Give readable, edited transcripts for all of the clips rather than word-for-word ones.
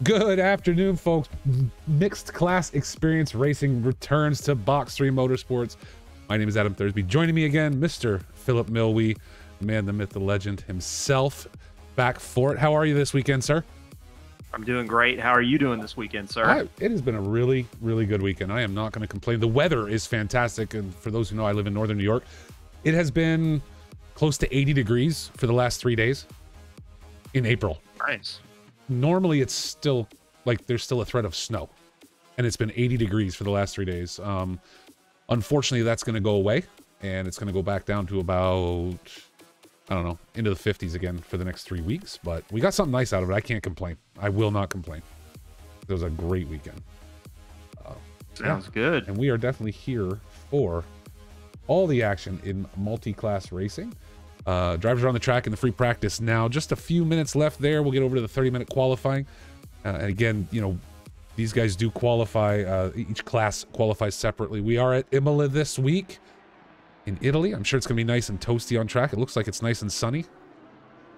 Good afternoon, folks. Mixed Class Experience Racing returns to Box 3 Motorsports. My name is Adam Thursby. Joining me again, Mr. Philip Milwee, the man, the myth, the legend himself, back for it. How are you this weekend, sir? I'm doing great. How are you doing this weekend, sir? It has been a really, really good weekend. I am not going to complain. The weather is fantastic, and for those who know, I live in northern New York. It has been close to 80 degrees for the last 3 days in April. Nice. Normally it's still like there's still a threat of snow, and it's been 80 degrees for the last 3 days. Unfortunately, that's going to go away, and it's going to go back down to about, I don't know, into the 50s again for the next 3 weeks. But we got something nice out of it. I can't complain. I will not complain. It was a great weekend. Sounds good. And we are definitely here for all the action in multi-class racing. Drivers are on the track in the free practice now. Just a few minutes left there. We'll get over to the 30-minute qualifying. And again, you know, these guys do qualify. Each class qualifies separately. We are at Imola this week in Italy. I'm sure it's going to be nice and toasty on track. It looks like it's nice and sunny.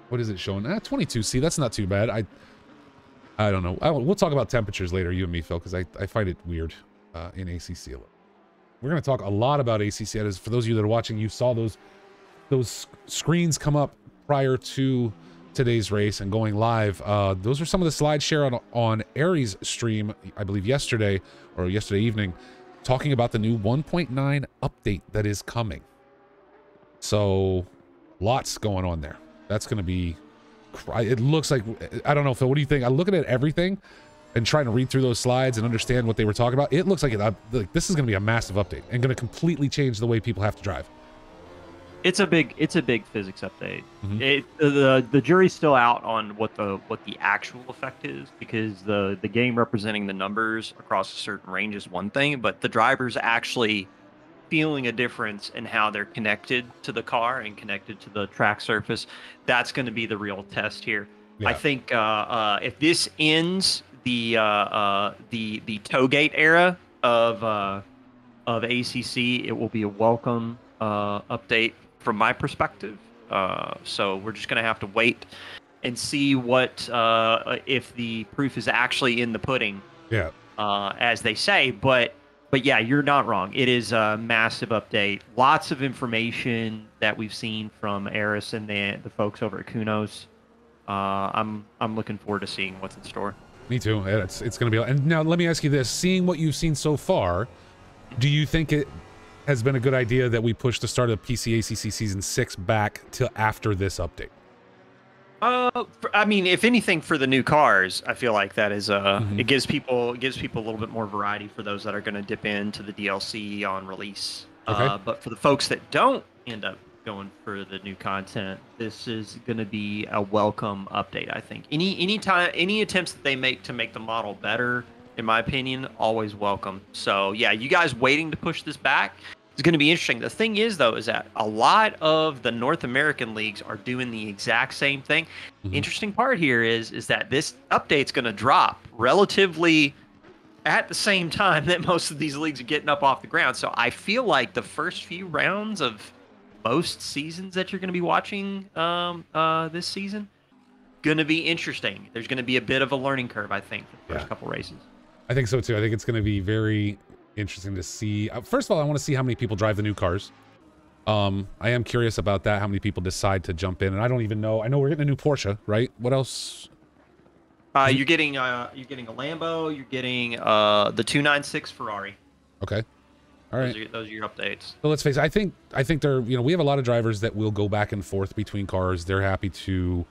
What is it showing? 22C. That's not too bad. I don't know. We'll talk about temperatures later, you and me, Phil, because I find it weird in ACC. We're going to talk a lot about ACC. As for those of you that are watching, you saw those screens come up prior to today's race and going live. Those are some of the slides shared on Aries stream, I believe yesterday evening, talking about the new 1.9 update that is coming. So lots going on there. That's going to be, it looks like, I don't know, Phil, what do you think? I'm looking at everything and trying to read through those slides and understand what they were talking about. It looks like this is going to be a massive update and going to completely change the way people have to drive. It's a big physics update. Mm-hmm. The jury's still out on what the actual effect is, because the game representing the numbers across a certain range is one thing, but the drivers actually feeling a difference in how they're connected to the car and connected to the track surface, that's going to be the real test here. Yeah. I think if this ends the toegate era of ACC, it will be a welcome update from my perspective. So we're just going to have to wait and see what if the proof is actually in the pudding. Yeah. As they say, but yeah, you're not wrong. It is a massive update. Lots of information that we've seen from Eris and the folks over at Kunos. I'm looking forward to seeing what's in store. Me too. It's going to be. And now let me ask you this: seeing what you've seen so far, do you think it has been a good idea that we push the start of PCACC Season 6 back till after this update? I mean, if anything, for the new cars, I feel like that is it gives people a little bit more variety for those that are going to dip into the DLC on release. Okay. But for the folks that don't end up going for the new content, this is going to be a welcome update. I think any attempts that they make to make the model better, in my opinion, always welcome. So yeah, you guys waiting to push this back is going to be interesting. The thing is, though, is that a lot of the North American leagues are doing the exact same thing. Interesting part here is that this update's going to drop relatively at the same time that most of these leagues are getting up off the ground. So I feel like the first few rounds of most seasons that you're going to be watching this season going to be interesting. There's going to be a bit of a learning curve, I think, for the first couple races. I think so too. I think it's going to be very interesting to see. First of all, I want to see how many people drive the new cars. I am curious about that, how many people decide to jump in, and I don't even know. I know we're getting a new Porsche, right? What else? You're getting a Lambo. You're getting the 296 Ferrari. Okay. All right. Those are your updates. So let's face it. I think they're, you know, we have a lot of drivers that will go back and forth between cars. They're happy to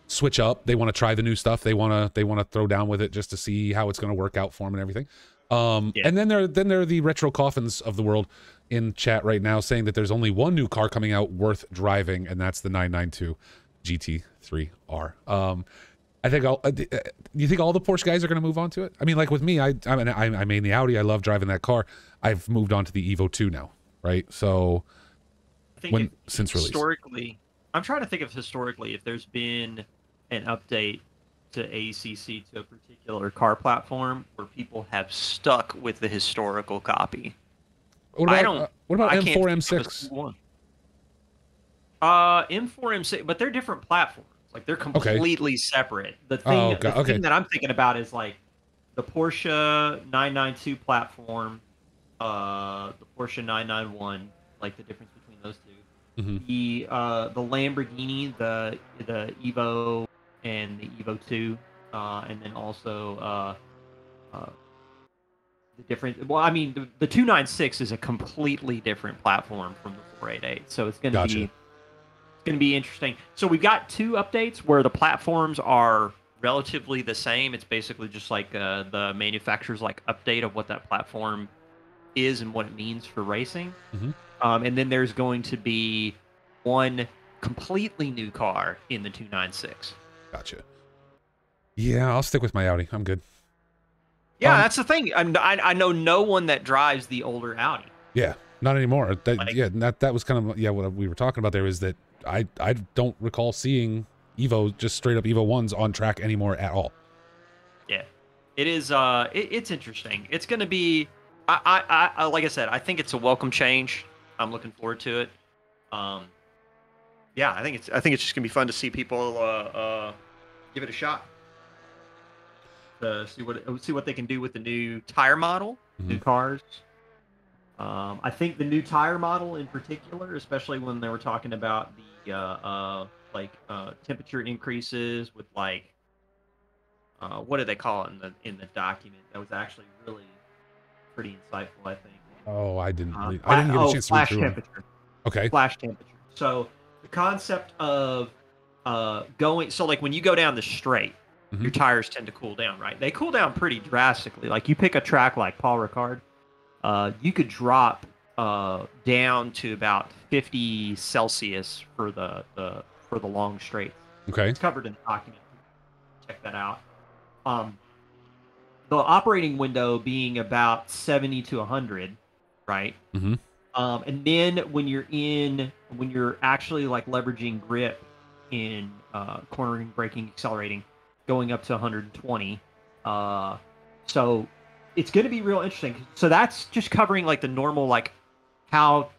switch up. They want to try the new stuff. They want to throw down with it just to see how it's going to work out for them and everything. And then there are the retro coffins of the world in chat right now saying that there's only one new car coming out worth driving, and that's the 992 GT3R. I think you think all the Porsche guys are going to move on to it? I mean, like with me, I mean the Audi. I love driving that car. I've moved on to the Evo 2 now, right? So since release, historically, I'm trying to think of historically if there's been an update to ACC to a particular car platform where people have stuck with the historical copy. What about M4, M6? M4, M6, but they're different platforms. Like they're completely separate. The thing, thing that I'm thinking about is like the Porsche 992 platform, the Porsche 991, like the difference between those two. Mm-hmm. The Lamborghini, the Evo and the Evo 2, and then also the different. Well, I mean, the 296 is a completely different platform from the 488, so it's going to be interesting. So we've got 2 updates where the platforms are relatively the same. It's basically just like the manufacturer's like update of what that platform is and what it means for racing. Mm-hmm. And then there's going to be one completely new car in the 296. Gotcha. Yeah, I'll stick with my Audi. I'm good. Yeah, that's the thing. I know no one that drives the older Audi. Yeah, not anymore. That was kind of what we were talking about there, is that I don't recall seeing Evo, just straight up Evo 1s on track anymore at all. Yeah, it is. It's interesting. It's going to be. I like I said, I think it's a welcome change. I'm looking forward to it. Yeah, I think it's just gonna be fun to see people give it a shot. To see what they can do with the new tire model, new cars. I think the new tire model in particular, especially when they were talking about the temperature increases with like what do they call it in the document? That was actually really pretty insightful, I think. Oh, I didn't get a chance to read through temperature. Okay. Flash temperature. So the concept of going, so like when you go down the straight, your tires tend to cool down, right? They cool down pretty drastically. Like you pick a track like Paul Ricard, you could drop down to about 50 Celsius for the long straight. Okay. It's covered in the document. Check that out. The operating window being about 70 to 100, right? Mm-hmm. And then when you're actually like leveraging grip in cornering, braking, accelerating, going up to 120. So it's going to be real interesting. So that's just covering like the normal, like how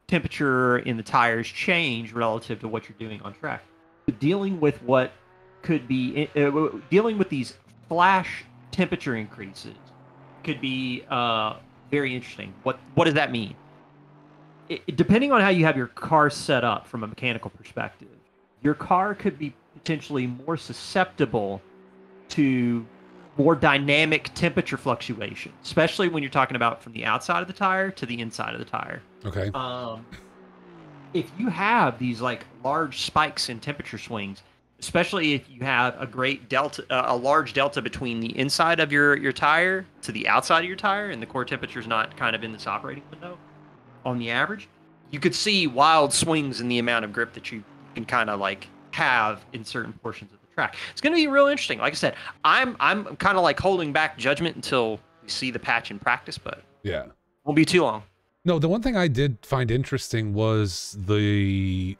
temperature in the tires change relative to what you're doing on track. But dealing with what could be dealing with these flash temperature increases could be very interesting. What does that mean? Depending on how you have your car set up from a mechanical perspective, your car could be potentially more susceptible to more dynamic temperature fluctuation, especially when you're talking about from the outside of the tire to the inside of the tire. Okay. If you have these like large spikes in temperature swings, especially if you have a large delta between the inside of your tire to the outside of your tire, and the core temperature is not kind of in this operating window on the average, you could see wild swings in the amount of grip that you can kind of like have in certain portions of the track. It's going to be real interesting. Like I said, I'm kind of like holding back judgment until we see the patch in practice, but yeah, won't be too long. No, the one thing I did find interesting was the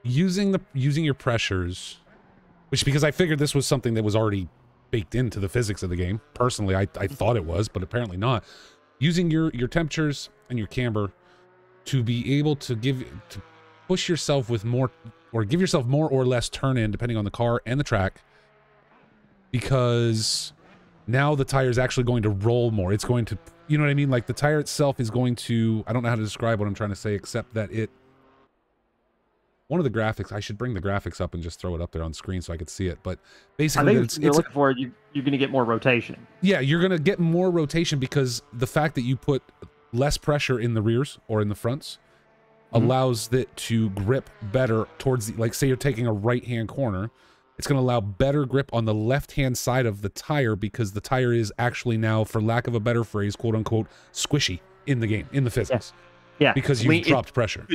using your pressures, which, because I figured this was something that was already baked into the physics of the game. Personally, I thought it was, but apparently not. Using your temperatures and your camber to be able to push yourself with more, or give yourself more or less turn in depending on the car and the track, because now the tire is actually going to roll more. It's going to, you know what I mean? Like the tire itself is going to, I don't know how to describe what I'm trying to say, except that one of the graphics, I should bring the graphics up and just throw it up there on screen so I could see it. But basically, I think you're looking for, you're going to get more rotation. Yeah, you're going to get more rotation because the fact that you put less pressure in the rears or in the fronts allows it to grip better towards the, like say you're taking a right-hand corner, it's going to allow better grip on the left-hand side of the tire, because the tire is actually now, for lack of a better phrase, quote unquote, squishy in the game, in the physics. Yeah. Because you've dropped pressure.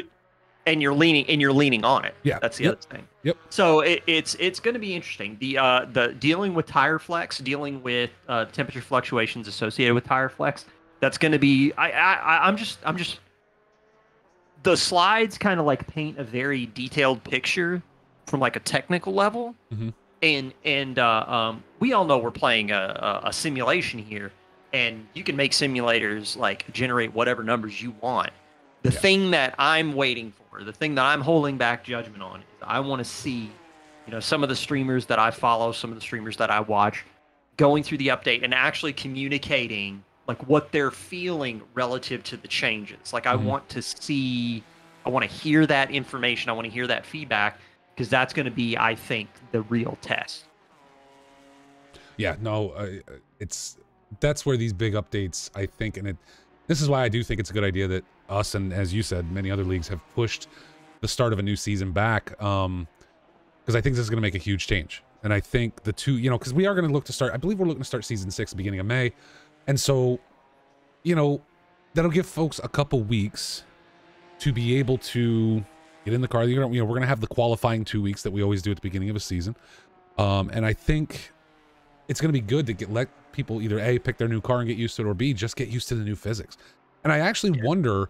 And you're leaning on it. Yeah. That's the other thing. Yep. So it's going to be interesting. The dealing with tire flex, dealing with temperature fluctuations associated with tire flex, that's going to be, I'm just the slides kind of like paint a very detailed picture from like a technical level. And we all know we're playing a simulation here, and you can make simulators like generate whatever numbers you want. The thing that I'm waiting for, the thing that I'm holding back judgment on, is I want to see some of the streamers that I follow, some of the streamers that I watch, going through the update and actually communicating like what they're feeling relative to the changes. Like I want to hear that information. I want to hear that feedback, because that's going to be, I think, the real test. Yeah, no, that's where these big updates, I think, and this is why I do think it's a good idea that us, and as you said, many other leagues have pushed the start of a new season back, because I think this is going to make a huge change. And I think the two, because we are going to look to start, I believe we're looking to start season 6 beginning of May. And so, that'll give folks a couple weeks to be able to get in the car. We're going to have the qualifying 2 weeks that we always do at the beginning of a season. And I think it's going to be good to let people either A, pick their new car and get used to it, or B, just get used to the new physics. And I actually wonder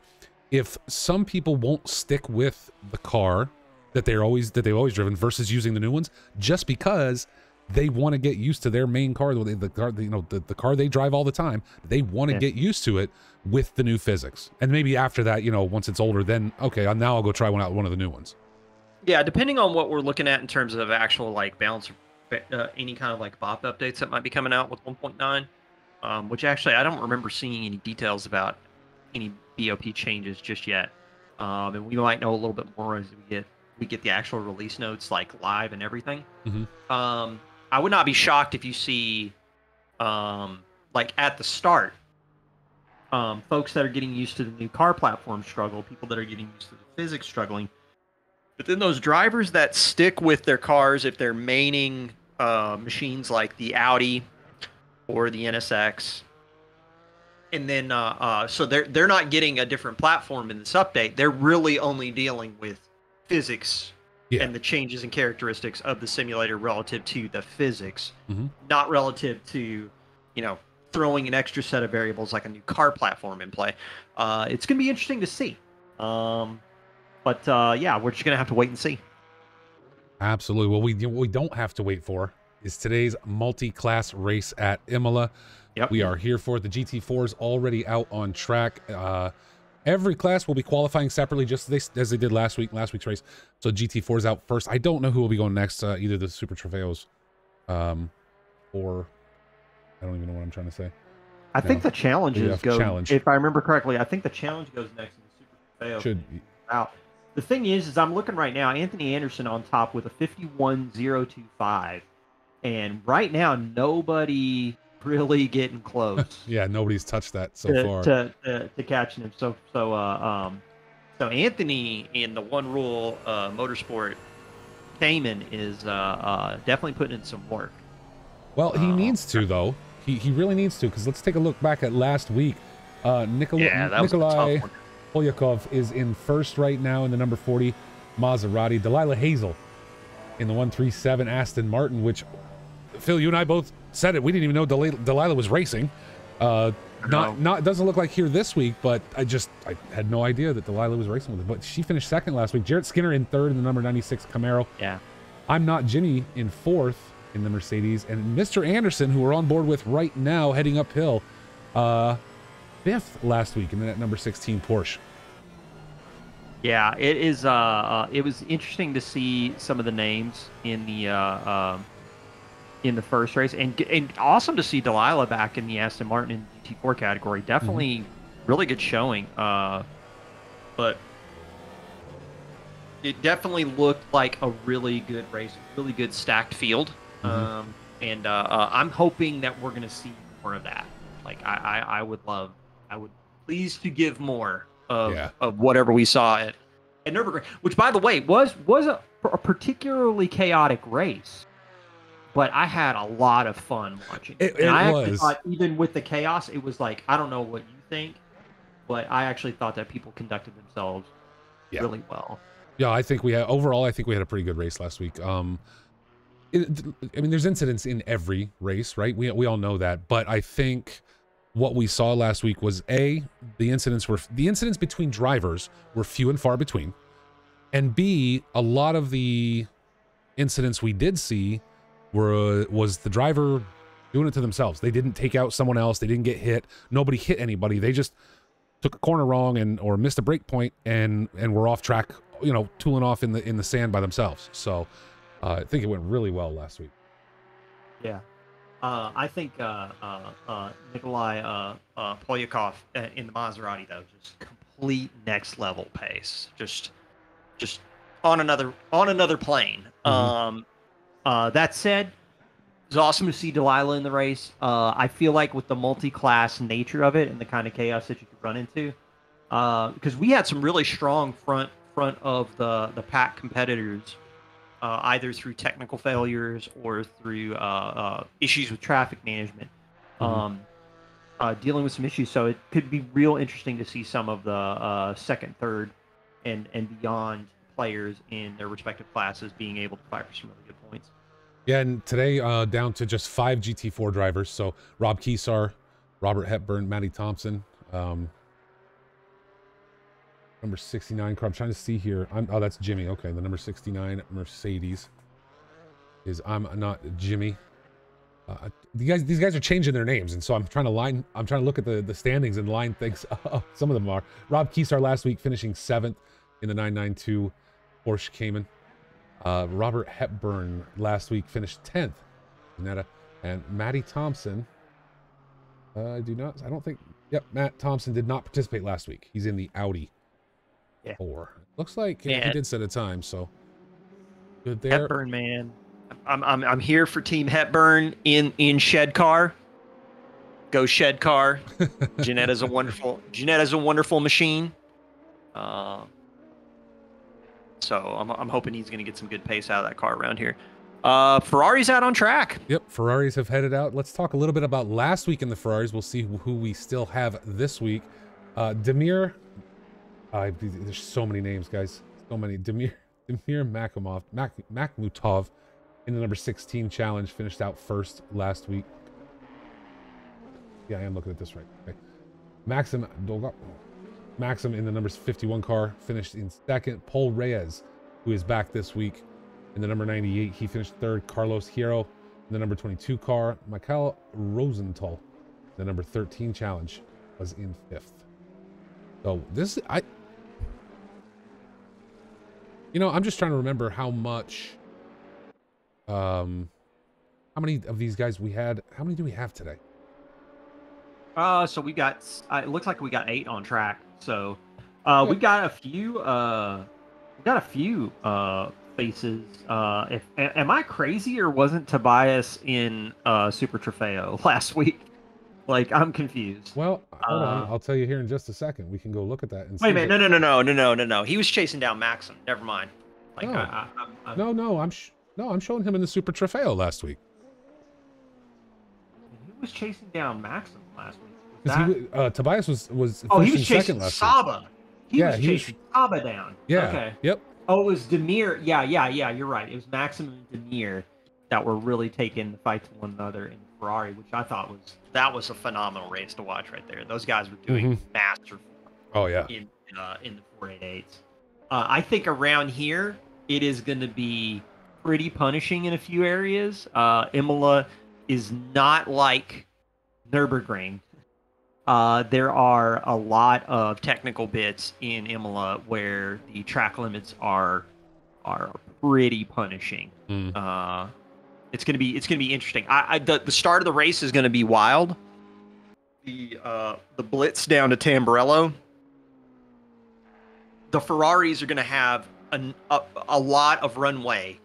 if some people won't stick with the car that they've always driven versus using the new ones, just because they want to get used to their main car, the car they drive all the time. They want to get used to it with the new physics. And maybe after that, once it's older, then okay, now I'll go try one of the new ones. Yeah, depending on what we're looking at in terms of actual like balance, any kind of like BOP updates that might be coming out with 1.9, which actually I don't remember seeing any details about any BOP changes just yet. And we might know a little bit more as we get the actual release notes like live and everything. I would not be shocked if you see like at the start, folks that are getting used to the new car platform struggle, people that are getting used to the physics struggling. But then those drivers that stick with their cars, if they're maining machines like the Audi or the NSX, and then so they're not getting a different platform in this update. They're really only dealing with physics and the changes in characteristics of the simulator relative to the physics, not relative to throwing an extra set of variables like a new car platform in play. It's going to be interesting to see. But yeah, we're just going to have to wait and see. Absolutely. Well, what we don't have to wait for is today's multi-class race at Imola. Yep. We are here for it. The GT4 is already out on track. Every class will be qualifying separately, just as they did last week's race. So GT4 is out first. I don't know who will be going next, either the Super Trofeos or I don't even know what I'm trying to say. I think the challenges go, if I remember correctly, I think the challenge goes next and the Super Trofeo should be out. The thing is I'm looking right now, Anthony Anderson on top with a 51.025. And right now, nobody really getting close. Yeah, nobody's touched that so far. To catching him. So Anthony in the One Rule Motorsport Cayman is definitely putting in some work. Well, he needs to, though. He really needs to, because let's take a look back at last week. Nikolai Polyakov is in first right now in the number 40 Maserati. Delilah Hazel in the 137 Aston Martin, which, Phil, you and I both said it. We didn't even know Delilah was racing. Doesn't look like here this week, but I had no idea that Delilah was racing with it. But she finished second last week. Jarrett Skinner in third in the number 96 Camaro. Yeah. I'm Not Jimmy in fourth in the Mercedes, and Mr. Anderson, who we're on board with right now, heading uphill, fifth last week in that number 16 Porsche. Yeah, it is. It was interesting to see some of the names in the first race, and awesome to see Delilah back in the Aston Martin in the GT4 category. Definitely, really good showing. But it definitely looked like a really good race, really good stacked field. And I'm hoping that we're going to see more of that. Like I would please to give more of whatever we saw at Nürburgring, which, by the way, was a particularly chaotic race. But I had a lot of fun watching it. I actually thought, even with the chaos, it was like, I don't know what you think, but I actually thought that people conducted themselves really well. Yeah, I think we had a pretty good race last week. There's incidents in every race, right? We all know that, but I think what we saw last week was the incidents between drivers were few and far between, and B, a lot of the incidents we did see was the driver doing it to themselves. They didn't take out someone else. They didn't get hit. Nobody hit anybody. They just took a corner wrong or missed a break point and were off track, tooling off in the sand by themselves. So I think it went really well last week. Yeah. I think Nikolai Polyakov in the Maserati, though, just complete next level pace. Just on another plane. That said, it's awesome to see Delilah in the race. I feel like with the multi-class nature of it and the kind of chaos that you could run into, because we had some really strong front of the pack competitors, either through technical failures or through issues with traffic management, dealing with some issues. So it could be real interesting to see some of the second, third, and beyond players in their respective classes being able to fight for some really good points. Yeah, and today down to just 5 GT4 drivers. So Rob Kesar, Robert Hepburn, Matty Thompson, number 69 car. I'm trying to see here. Oh, that's Jimmy. Okay, the number 69 Mercedes is I'm not Jimmy. These guys are changing their names, and so I'm trying to look at the standings and line things up. Some of them are. Rob Kesar last week finishing 7th in the 992 Porsche Cayman. Robert Hepburn last week finished 10th in that, and Matty Thompson. Yep, Matt Thompson did not participate last week. He's in the Audi 4. Looks like he did set a time, so good there. Hepburn, man. I'm here for Team Hepburn in Shed Car. Go Shed Car. Janetta's a wonderful machine. So I'm hoping he's going to get some good pace out of that car around here. Ferrari's out on track. Yep, Ferraris have headed out. Let's talk a little bit about last week in the Ferraris. We'll see who we still have this week. Demir. There's so many names, guys. So many. Demir Makhmutov in the number 16 challenge finished out first last week. Yeah, I am looking at this right. Okay. Maxim in the number 51 car finished in second. Paul Reyes, who is back this week in the number 98, he finished third. Carlos Hierro in the number 22 car. Michael Rosenthal, the number 13 challenge, was in 5th. So this, I'm just trying to remember how much, how many of these guys we had. How many do we have today? So we got, it looks like we got 8 on track. So, we got a few, faces. Am I crazy, or wasn't Tobias in Super Trofeo last week? Like, I'm confused. Well, hold on. I'll tell you here in just a second. We can go look at that and wait a minute. No. He was chasing down Maxim. Never mind. Like, I'm showing him in the Super Trofeo last week. He was chasing down Maxim last week. Tobias was he was chasing Saba. He was chasing Saba down. Yeah. Okay. Yep. Oh, it was Demir. Yeah. You're right. It was Maxim and Demir that were really taking the fight to one another in Ferrari, which I thought was a phenomenal race to watch right there. Those guys were doing masterful. Oh yeah. In the 488s. I think around here it is going to be pretty punishing in a few areas. Imola is not like Nürburgring. There are a lot of technical bits in Imola where the track limits are pretty punishing. It's gonna be interesting. The start of the race is gonna be wild. The blitz down to Tamburello. The Ferraris are gonna have a lot of runway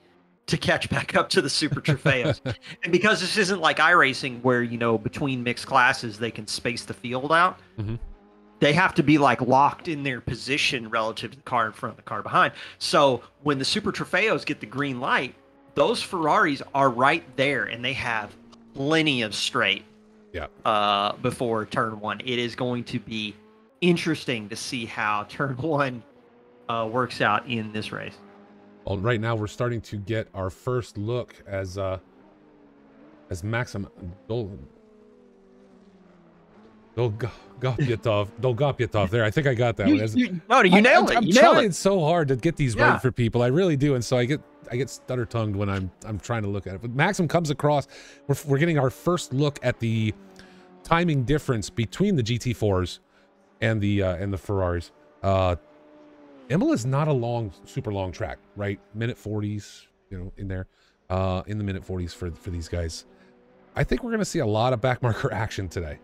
to catch back up to the Super Trofeos. And because this isn't like iRacing where, between mixed classes, they can space the field out. They have to be like locked in their position relative to the car in front of the car behind. So when the Super Trofeos get the green light, those Ferraris are right there and they have plenty of straight before turn 1. It is going to be interesting to see how turn 1 works out in this race. Well, right now we're starting to get our first look as Maxim Dolgopyatov there. I think I got that one. You nailed it. I'm trying so hard to get these right for people. I really do, and so I get stutter tongued when I'm trying to look at it. But Maxim comes across. We're getting our first look at the timing difference between the GT4s and the Ferraris. Imola is not a super long track, right? Minute 40s, you know, in there, in the minute 40s for these guys. I think we're going to see a lot of backmarker action today.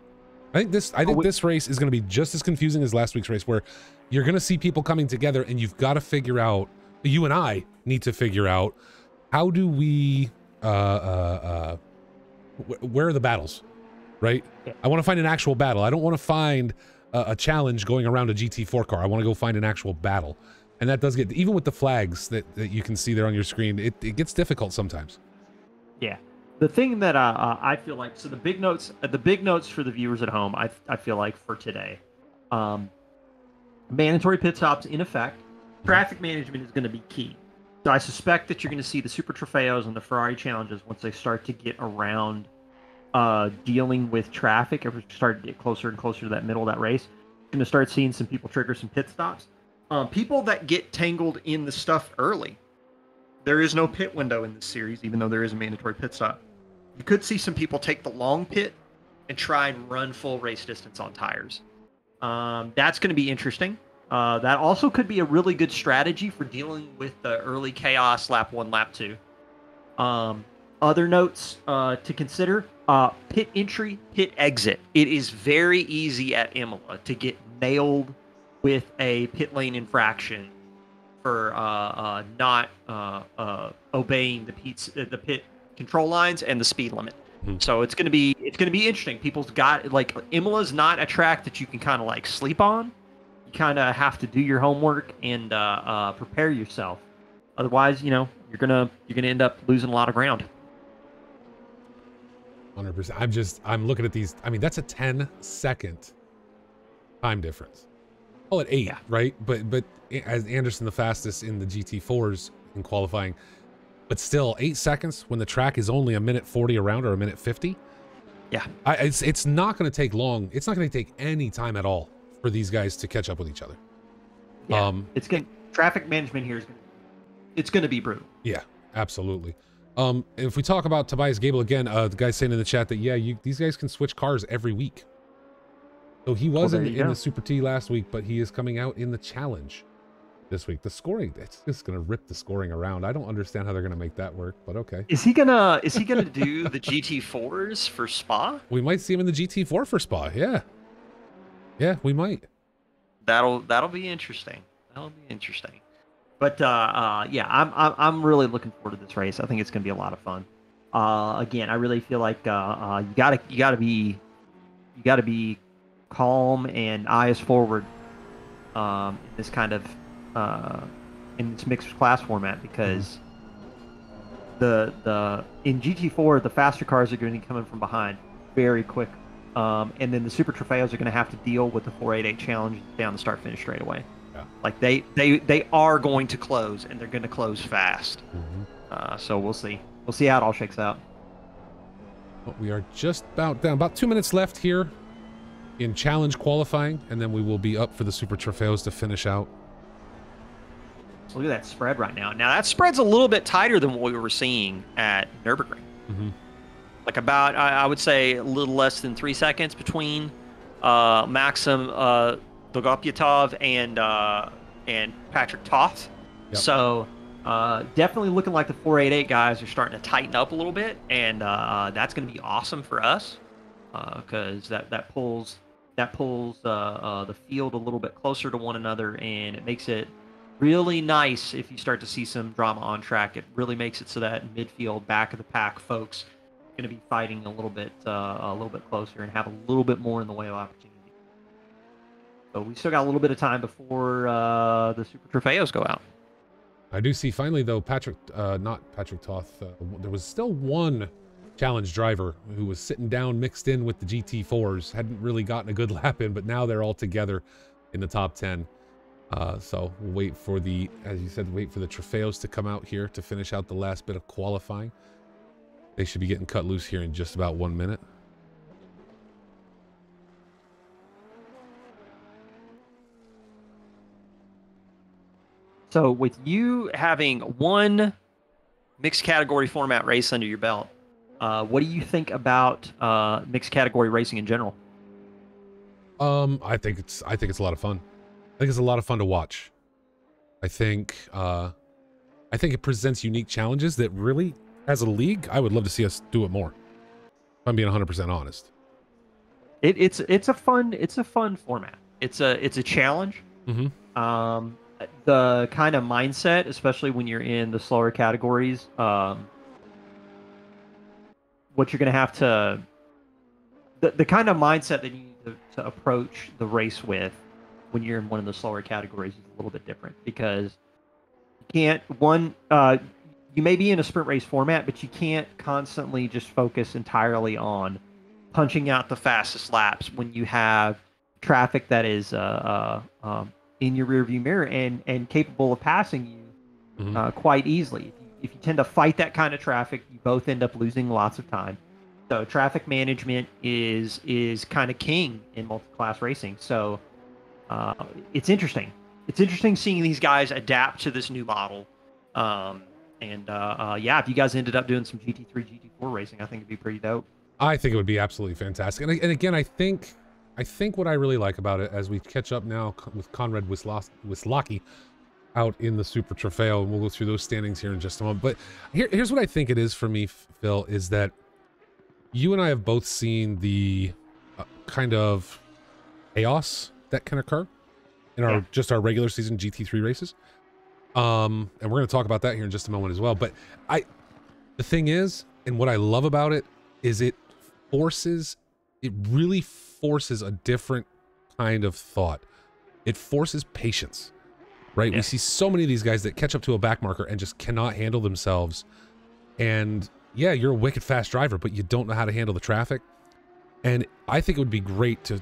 I think this race is going to be just as confusing as last week's race, where you're going to see people coming together, and you've got to figure out, you and I need to figure out, how do we, where are the battles, right? Yeah. I want to find an actual battle. I don't want to find a challenge going around a GT4 car. I want to go find an actual battle. And that does get, even with the flags that you can see there on your screen, it gets difficult sometimes. Yeah. The thing that I feel like, so the big notes for the viewers at home, I feel like for today, mandatory pit stops in effect. Traffic management is going to be key. So I suspect that you're going to see the Super Trofeos and the Ferrari challenges, once they start to get around dealing with traffic, if we start to get closer and closer to that middle of that race, you're going to start seeing some people trigger some pit stops. People that get tangled in the stuff early, there is no pit window in this series, even though there is a mandatory pit stop. You could see some people take the long pit and try and run full race distance on tires. That's going to be interesting. That also could be a really good strategy for dealing with the early chaos lap 1, lap 2. Other notes to consider, pit entry, pit exit. It is very easy at Imola to get nailed with a pit lane infraction for not obeying the pit control lines and the speed limit. So it's gonna be interesting. People's got, like, Imola's not a track that you can kind of like sleep on. You kind of have to do your homework and prepare yourself. Otherwise, you know, you're gonna end up losing a lot of ground. 100%. I'm looking at these. I mean, that's a 10-second time difference. Call it 8, yeah. Right? But as Anderson the fastest in the GT4s in qualifying, but still 8 seconds when the track is only a minute 40 around, or a minute 50. Yeah. It's not going to take long. It's not going to take any time at all for these guys to catch up with each other. Yeah. Traffic management here it's going to be brutal. Yeah, absolutely. If we talk about Tobias Gable again, the guy's saying in the chat that, yeah, these guys can switch cars every week. So he was in the Super T last week, but he is coming out in the challenge this week. The scoring, it's just gonna rip the scoring around. I don't understand how they're gonna make that work, but okay. Is he gonna do the GT4s for Spa? We might see him in the GT4 for Spa. Yeah, yeah, we might. That'll be interesting. That'll be interesting. But yeah, I'm really looking forward to this race. I think it's gonna be a lot of fun. Again, I really feel like you gotta be calm and eyes forward in this kind of in this mixed class format, because in GT4 the faster cars are going to be coming from behind very quick, and then the Super Trofeos are going to have to deal with the 488 challenge down the start finish straight away. Yeah. Like they are going to close, and they're going to close fast. So we'll see how it all shakes out. Well, we are just about 2 minutes left here in challenge qualifying, and then we will be up for the Super Trofeos to finish out. Look at that spread right now. Now that spread's a little bit tighter than what we were seeing at Nürburgring. Like about, I would say, a little less than 3 seconds between Maxim Dolgopyatov and Patrick Toth. Yep. So definitely looking like the 488 guys are starting to tighten up a little bit, and that's going to be awesome for us, because that pulls the field a little bit closer to one another, and it makes it really nice if you start to see some drama on track. It really makes it so that midfield, back of the pack folks are going to be fighting a little bit closer and have a little bit more in the way of opportunity. So we still got a little bit of time before the Super Trofeos go out. I do see finally, though, not Patrick Toth, there was still one challenge driver who was sitting down mixed in with the GT4s, hadn't really gotten a good lap in, but now they're all together in the top 10. So we'll wait for as you said, wait for the Trofeos to come out here to finish out the last bit of qualifying. They should be getting cut loose here in just about 1 minute. So with you having one mixed category format race under your belt, what do you think about mixed category racing in general? I think it's a lot of fun. I think it's a lot of fun to watch. I think I think it presents unique challenges that really, as a league, I would love to see us do it more. If I'm being 100% honest. It's a fun format. It's a challenge. The kind of mindset, especially when you're in the slower categories, what you're going to have to, the kind of mindset that you need to approach the race with when you're in one of the slower categories is a little bit different, because you may be in a sprint race format, but you can't constantly just focus entirely on punching out the fastest laps when you have traffic that is in your rearview mirror and capable of passing you quite easily. If you tend to fight that kind of traffic, you both end up losing lots of time. So traffic management is kind of king in multi-class racing. So it's interesting. It's interesting seeing these guys adapt to this new model. Yeah, if you guys ended up doing some GT3, GT4 racing, I think it'd be pretty dope. I think it would be absolutely fantastic. And again, I think what I really like about it, as we catch up now with Conrad Wisłocki out in the Super Trofeo, and we'll go through those standings here in just a moment. But here's what I think it is for me, Phil, is that you and I have both seen the kind of chaos that can occur in our regular season GT3 races. And we're going to talk about that here in just a moment as well. But the thing is, and what I love about it, is it really forces a different kind of thought. It forces patience, right? We see so many of these guys that catch up to a back marker and just cannot handle themselves. And yeah, you're a wicked fast driver, but you don't know how to handle the traffic. And I think it would be great to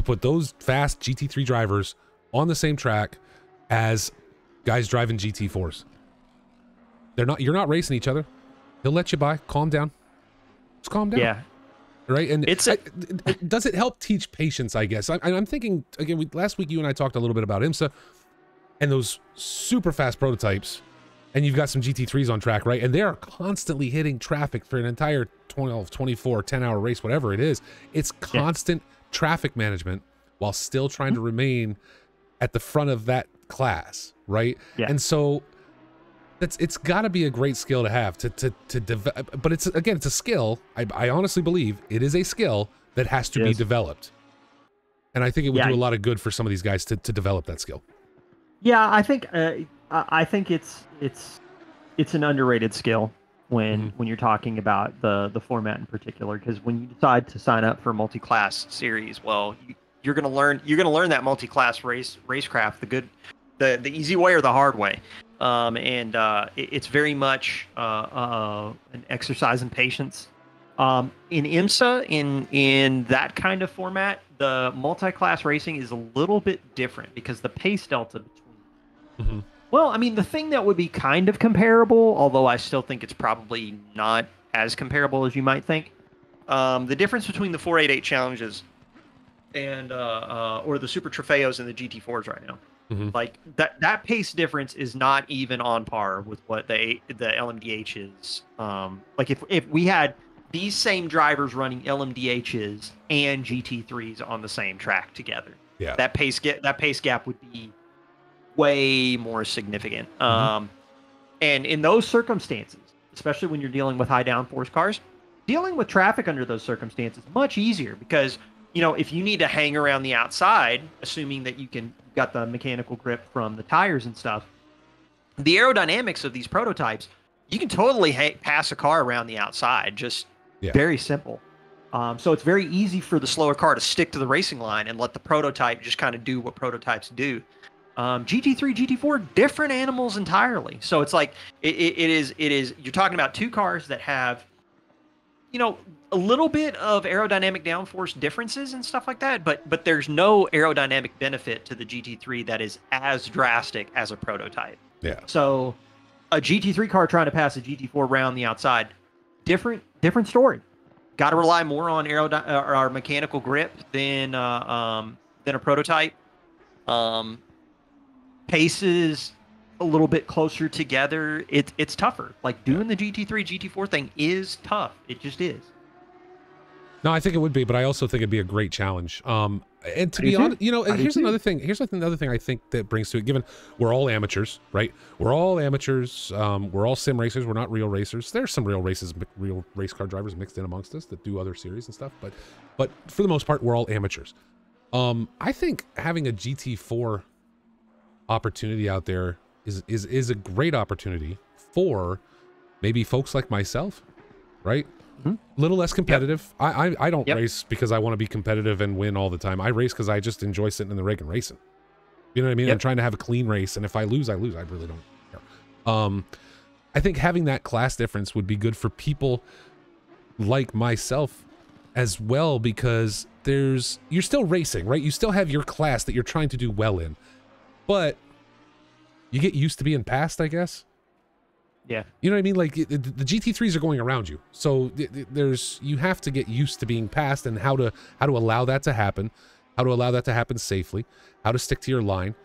put those fast GT3 drivers on the same track as guys driving GT4s. You're not racing each other. He'll let you by. Calm down. Just calm down. Yeah. Right. And does it help teach patience, I guess? I'm thinking, again, last week you and I talked a little bit about IMSA and those super fast prototypes, and you've got some GT3s on track, right? And they are constantly hitting traffic for an entire 12, 24, 10-hour race, whatever it is. It's constant traffic management while still trying to remain at the front of that class, right? Yeah. And so it's got to be a great skill to have to develop, but it's a skill. I honestly believe it is a skill that has to be developed, and I think it would do a lot of good for some of these guys to develop that skill. Yeah, I think it's an underrated skill when you're talking about the format in particular, because when you decide to sign up for a multi-class series, well, you're gonna learn that multi-class racecraft, the easy way or the hard way. It's very much an exercise in patience. In IMSA, in that kind of format, the multi-class racing is a little bit different because the pace delta between. Well, I mean, the thing that would be kind of comparable, although I still think it's probably not as comparable as you might think, the difference between the 488 challenges and or the Super Trofeos and the GT4s right now. Like that pace difference is not even on par with what the LMDH is. Like if we had these same drivers running LMDHs and GT3s on the same track together, that pace gap would be way more significant. And in those circumstances, especially when you're dealing with high downforce cars, dealing with traffic under those circumstances is much easier, because if you need to hang around the outside, assuming that you've got the mechanical grip from the tires and stuff, the aerodynamics of these prototypes, you can totally pass a car around the outside. Just very simple. So it's very easy for the slower car to stick to the racing line and let the prototype just kind of do what prototypes do. GT3, GT4, different animals entirely. So it's like it is. You're talking about two cars that have, a little bit of aerodynamic downforce differences and stuff like that, but there's no aerodynamic benefit to the GT3 that is as drastic as a prototype. Yeah. So a GT3 car trying to pass a GT4 around the outside, different story. Got to rely more on or mechanical grip than a prototype. Paces a little bit closer together. It's tougher. Like doing the GT3, GT4 thing is tough. It just is. No, I think it would be, but I also think it'd be a great challenge. And to be honest, you know, here's another thing. Here's another thing I think that brings to it. Given we're all amateurs, right? We're all amateurs. We're all sim racers. We're not real racers. There's some real race car drivers mixed in amongst us that do other series and stuff. But for the most part, we're all amateurs. I think having a GT4 opportunity out there is a great opportunity for maybe folks like myself, right? Little less competitive. Yep. I don't race because I want to be competitive and win all the time. I race because I just enjoy sitting in the rig and racing. You know what I mean? Yep. I'm trying to have a clean race, and if I lose, I lose. I really don't care. I think having that class difference would be good for people like myself as well, because you're still racing, right? You still have your class that you're trying to do well in, but you get used to being passed, I guess. Yeah. You know what I mean? Like the GT3s are going around you. So you have to get used to being passed, and how to allow that to happen, how to allow that to happen safely, how to stick to your line,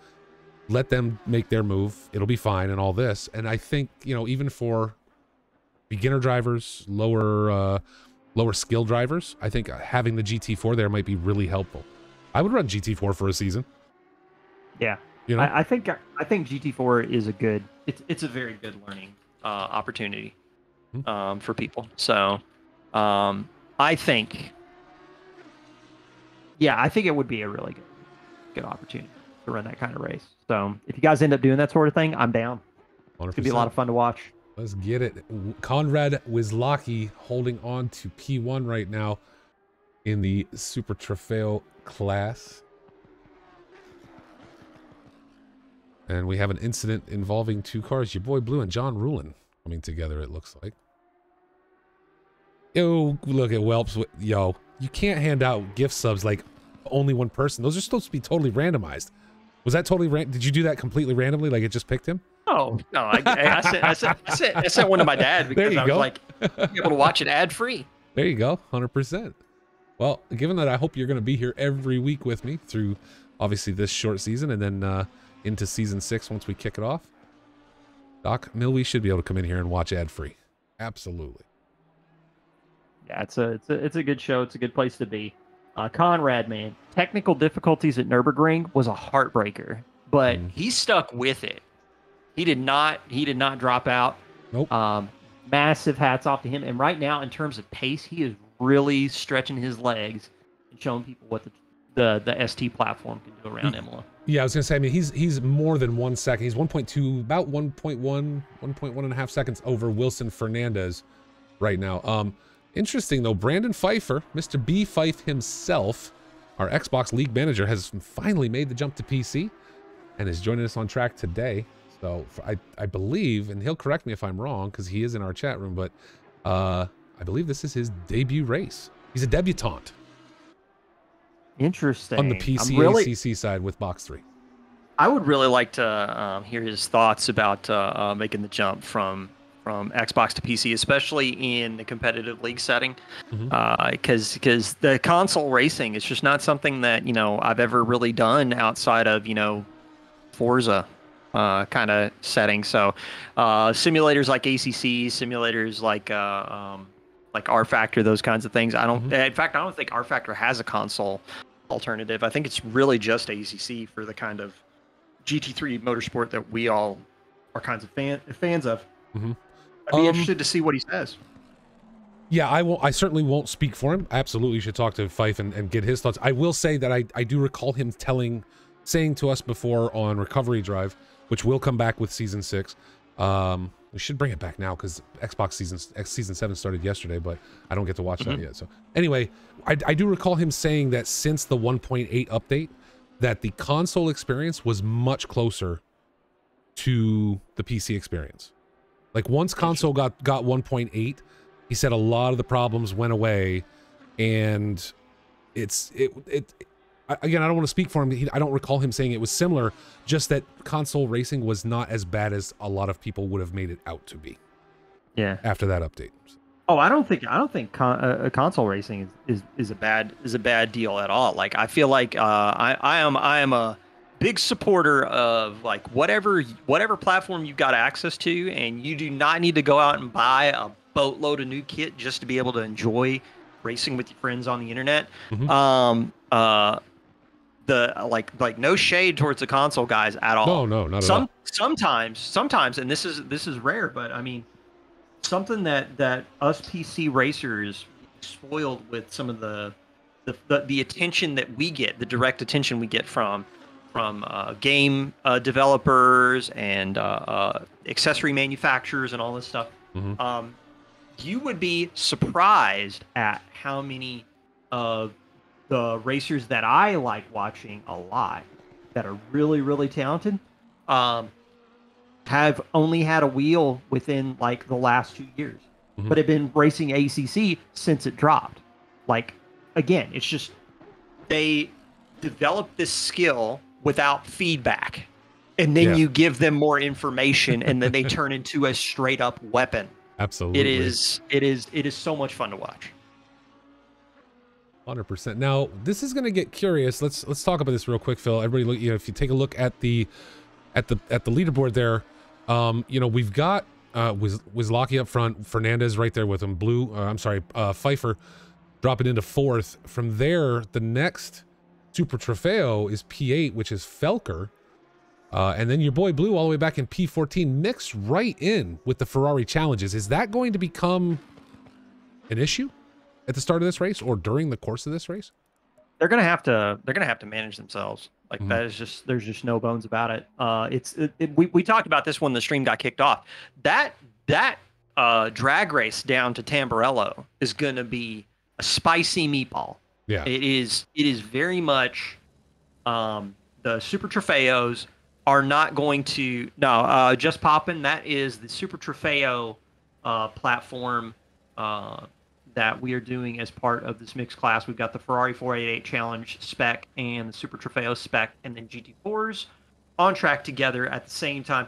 let them make their move. It'll be fine and all this. And I think, you know, even for beginner drivers, lower skill drivers, I think having the GT4 there might be really helpful. I would run GT4 for a season. Yeah. You know? I think GT4 is it's a very good learning opportunity for people. So I think it would be a really good opportunity to run that kind of race. So if you guys end up doing that sort of thing, I'm down. 100%. It's gonna be a lot of fun to watch. Let's get it. Conrad Wisłocki holding on to P1 right now in the Super Trofeo class. And we have an incident involving two cars. Your boy Blue and John Rulin coming together, it looks like. Yo, look at Welps. Yo, you can't hand out gift subs like only one person. Those are supposed to be totally randomized. Was that totally did you do that completely randomly? Like it just picked him? Oh, no. I sent one to my dad because I was like, be able to watch it ad free. There you go. 100%. Well, given that I hope you're going to be here every week with me through obviously this short season and then into season 6 once we kick it off. Doc Milwee should be able to come in here and watch ad free. Absolutely. Yeah, it's a good show. It's a good place to be. Conrad, man, technical difficulties at Nürburgring was a heartbreaker, but he stuck with it. He did not drop out. Nope. Massive hats off to him. And right now, in terms of pace, he is really stretching his legs and showing people what the ST platform can do around Imola. Yeah, I was gonna say, I mean, he's more than 1 second. He's 1.2, about 1.1.5 seconds over Wilson Fernandez right now. Interesting though, Brandon Pfeiffer, Mr. B Fife himself, our Xbox League manager, has finally made the jump to PC and is joining us on track today. So I believe, and he'll correct me if I'm wrong because he is in our chat room, but I believe this is his debut race. He's a debutante. Interesting. On the PC ACC side with Box3. I would really like to hear his thoughts about making the jump from Xbox to PC, especially in the competitive league setting, because the console racing is just not something that, you know, I've ever really done outside of, you know, Forza kind of setting. So simulators like ACC, simulators like R Factor, those kinds of things. In fact, I don't think R Factor has a console alternative. I think it's really just ACC for the kind of GT3 motorsport that we all are kinds of fans of. I'd be interested to see what he says. Yeah, I certainly won't speak for him. I absolutely should talk to Fife and get his thoughts. I will say that I do recall him saying to us before on Recovery Drive, which will come back with season 6. We should bring it back now because Xbox season 7 started yesterday, but I don't get to watch that yet. So anyway, I do recall him saying that since the 1.8 update, that the console experience was much closer to the PC experience. Like once console got 1.8, he said a lot of the problems went away, and again, I don't want to speak for him. I don't recall him saying it was similar, just that console racing was not as bad as a lot of people would have made it out to be. Yeah. After that update. Oh, I don't think console racing is a bad deal at all. Like I feel like I am a big supporter of like whatever platform you've got access to, and you do not need to go out and buy a boatload of new kit just to be able to enjoy racing with your friends on the internet. like no shade towards the console guys at all. No, not at all. Sometimes, and this is rare, but I mean, something that us PC racers spoiled with some of the attention that we get, the direct attention we get from game developers and accessory manufacturers and all this stuff. Mm-hmm. You would be surprised at how many of the racers that I like watching a lot that are really, really talented have only had a wheel within like the last 2 years, but have been racing ACC since it dropped. Like, again, it's just they develop this skill without feedback, and then you give them more information, and then they turn into a straight up weapon. Absolutely. It is so much fun to watch. 100%. Now, this is going to get curious. Let's talk about this real quick, Phil. Everybody, look, if you take a look at the leaderboard there, we've got Wizlaki up front, Fernandez right there with him, Pfeiffer dropping into 4th. From there, the next Super Trofeo is P8, which is Felker. And then your boy Blue all the way back in P14, mixed right in with the Ferrari challenges. Is that going to become an issue at the start of this race or during the course of this race? They're gonna have to manage themselves. Like that is just, there's just no bones about it. We talked about this when the stream got kicked off. That drag race down to Tamburello is gonna be a spicy meatball. Yeah, it is very much. The Super Trofeos are not going to just poppin'. That is the Super Trofeo platform that we are doing as part of this mixed class. We've got the Ferrari 488 Challenge spec and the Super Trofeo spec, and then GT4s on track together at the same time.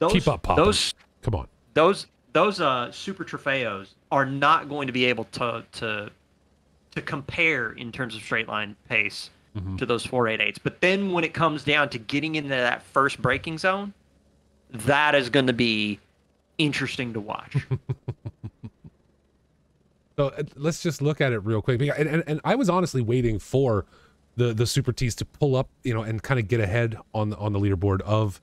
Keep up, Papa. Come on. Those Super Trofeos are not going to be able to compare in terms of straight line pace to those 488s. But then when it comes down to getting into that first braking zone, that is going to be interesting to watch. So let's just look at it real quick. And I was honestly waiting for the Super Ts to pull up, and kind of get ahead on the leaderboard of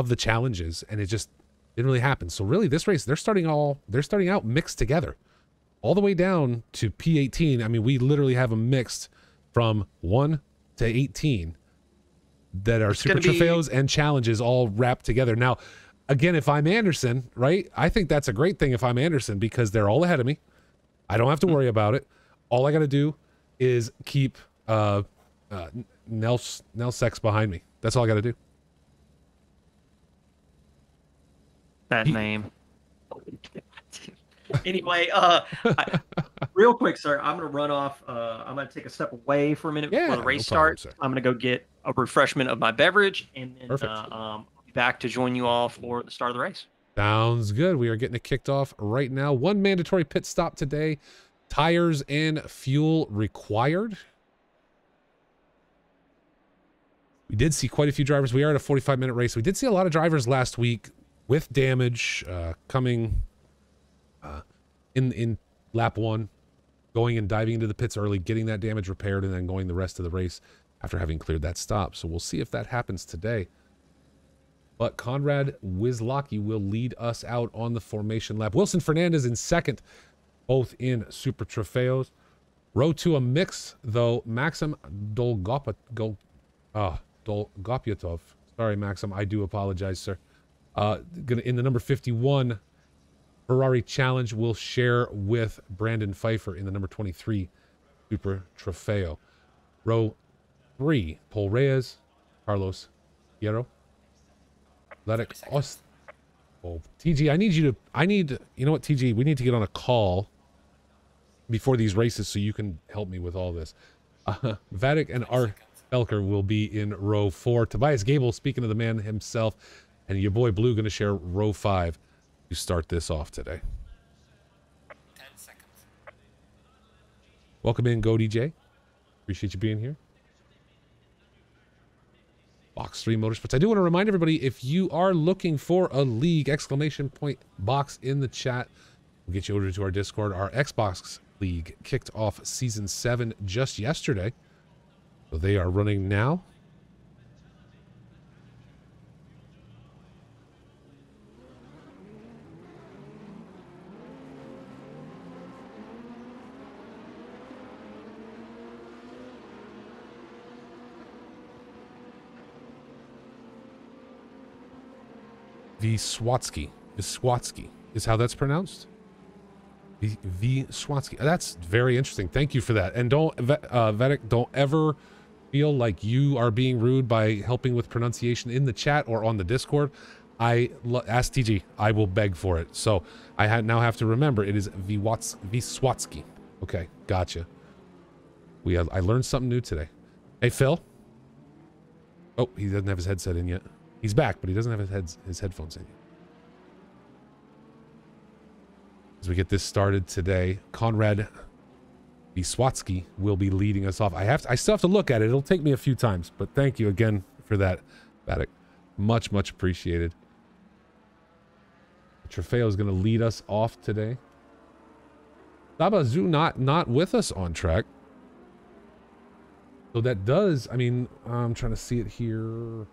the challenges, and it just didn't really happen. So really, this race, they're starting out mixed together, all the way down to P18. I mean, we literally have them mixed from 1 to 18 that are Super Trofeos and challenges all wrapped together. Now, again, if I'm Anderson, right, I think that's a great thing if I'm Anderson, because they're all ahead of me. I don't have to worry about it. All I got to do is keep Nel Sex behind me. That's all I got to do. That name. Anyway, real quick, sir, I'm going to run off. I'm going to take a step away for a minute before the race starts. I'm going to go get a refreshment of my beverage, and then I'll be back to join you all for the start of the race. Sounds good. We are getting it kicked off right now. One mandatory pit stop today. Tires and fuel required. We did see quite a few drivers. We are at a 45-minute race. We did see a lot of drivers last week with damage coming in lap 1, going and diving into the pits early, getting that damage repaired, and then going the rest of the race after having cleared that stop. So we'll see if that happens today. But Conrad Wizlaki will lead us out on the formation lap. Wilson Fernandez in 2nd, both in Super Trofeos. Row 2, a mix, though. Maxim Dolgopyatov. Sorry, Maxim. I do apologize, sir. In the number 51 Ferrari Challenge, will share with Brandon Pfeiffer in the number 23 Super Trofeo. Row 3, Paul Reyes, Carlos Hierro. TG, you know what, TG, we need to get on a call before these races so you can help me with all this. Vatic and R. Felker will be in row 4. Tobias Gable, speaking of the man himself, and your boy Blue going to share row 5 to start this off today. 10 seconds. Welcome in, Go DJ. Appreciate you being here. Box3 Motorsports. I do want to remind everybody, if you are looking for a league, !box in the chat. We'll get you over to our Discord. Our Xbox League kicked off Season 7 just yesterday. So they are running now. Wisłocki. Wisłocki is how that's pronounced. Wisłocki. That's very interesting. Thank you for that. And don't, Vedic, don't ever feel like you are being rude by helping with pronunciation in the chat or on the Discord. Ask TG. I will beg for it. So I now have to remember it is Wisłocki. Okay, gotcha. I learned something new today. Hey, Phil. Oh, he doesn't have his headset in yet. He's back, but he doesn't have his headphones in yet. As we get this started today, Konrad Wisłocki will be leading us off. I still have to look at it. It'll take me a few times, but thank you again for that, Vatic. Much, much appreciated. Trofeo is going to lead us off today. Sabazu not with us on track. So that does, I mean, I'm trying to see it here.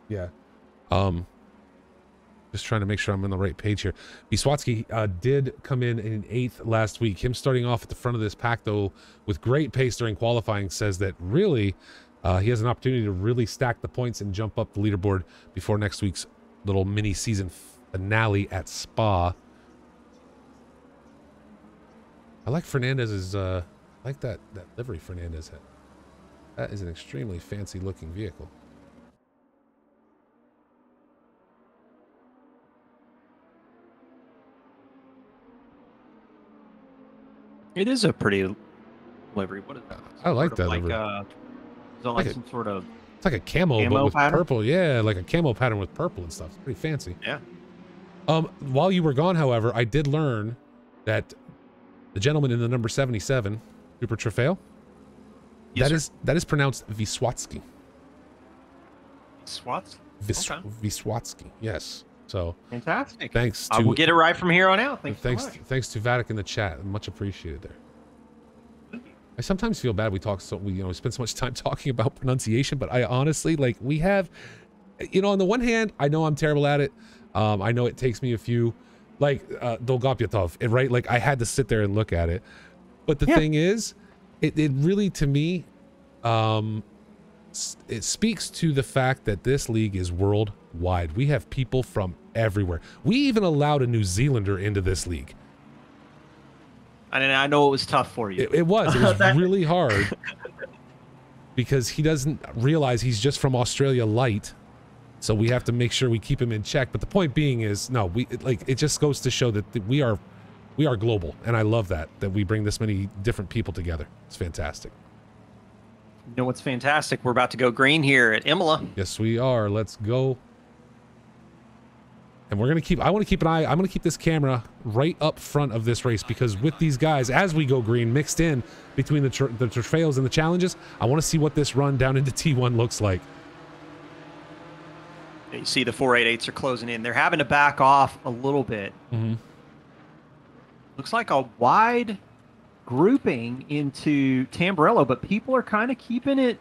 Yeah. Just trying to make sure I'm on the right page here. Wisłocki did come in 8th last week. Him starting off at the front of this pack, though, with great pace during qualifying, says that really he has an opportunity to really stack the points and jump up the leaderboard before next week's little mini season finale at Spa. I like Fernandez's, I like that livery Fernandez had. That is an extremely fancy looking vehicle. It is a pretty livery. What is that? I like that livery. Is it like some sort of... It's like a camo but with pattern? purple. Yeah, like a camo pattern with purple and stuff. It's pretty fancy. Yeah. While you were gone, however, I did learn that the gentleman in the number 77, Super Trofeo, Yes, that is pronounced Wisłocki. Swats? Wisłocki, yes. So Fantastic. thanks to... I will get it right from here on out. Thanks so much. Thanks to Vatic in the chat. Much appreciated there. I sometimes feel bad we spend so much time talking about pronunciation, but I honestly, like, we have, on the one hand, I know I'm terrible at it. I know it takes me a few, like, Dolgopyatov, right? Like, I had to sit there and look at it. But the thing is, it really, to me, it speaks to the fact that this league is worldwide. We have people from everywhere. We even allowed a New Zealander into this league. And I know it was tough for you. It was really hard because he doesn't realize he's just from Australia light. So we have to make sure we keep him in check. But the point being is, no, it just goes to show that we are global. And I love that we bring this many different people together. It's fantastic. You know what's fantastic? We're about to go green here at Imola. Yes, we are. Let's go. And I'm going to keep this camera right up front of this race because with these guys, as we go green, mixed in between the trofeos and the challenges, I want to see what this run down into T1 looks like. You see the 488s are closing in. They're having to back off a little bit. Mm-hmm. Looks like a wide grouping into Tamburello, but people are kind of keeping it.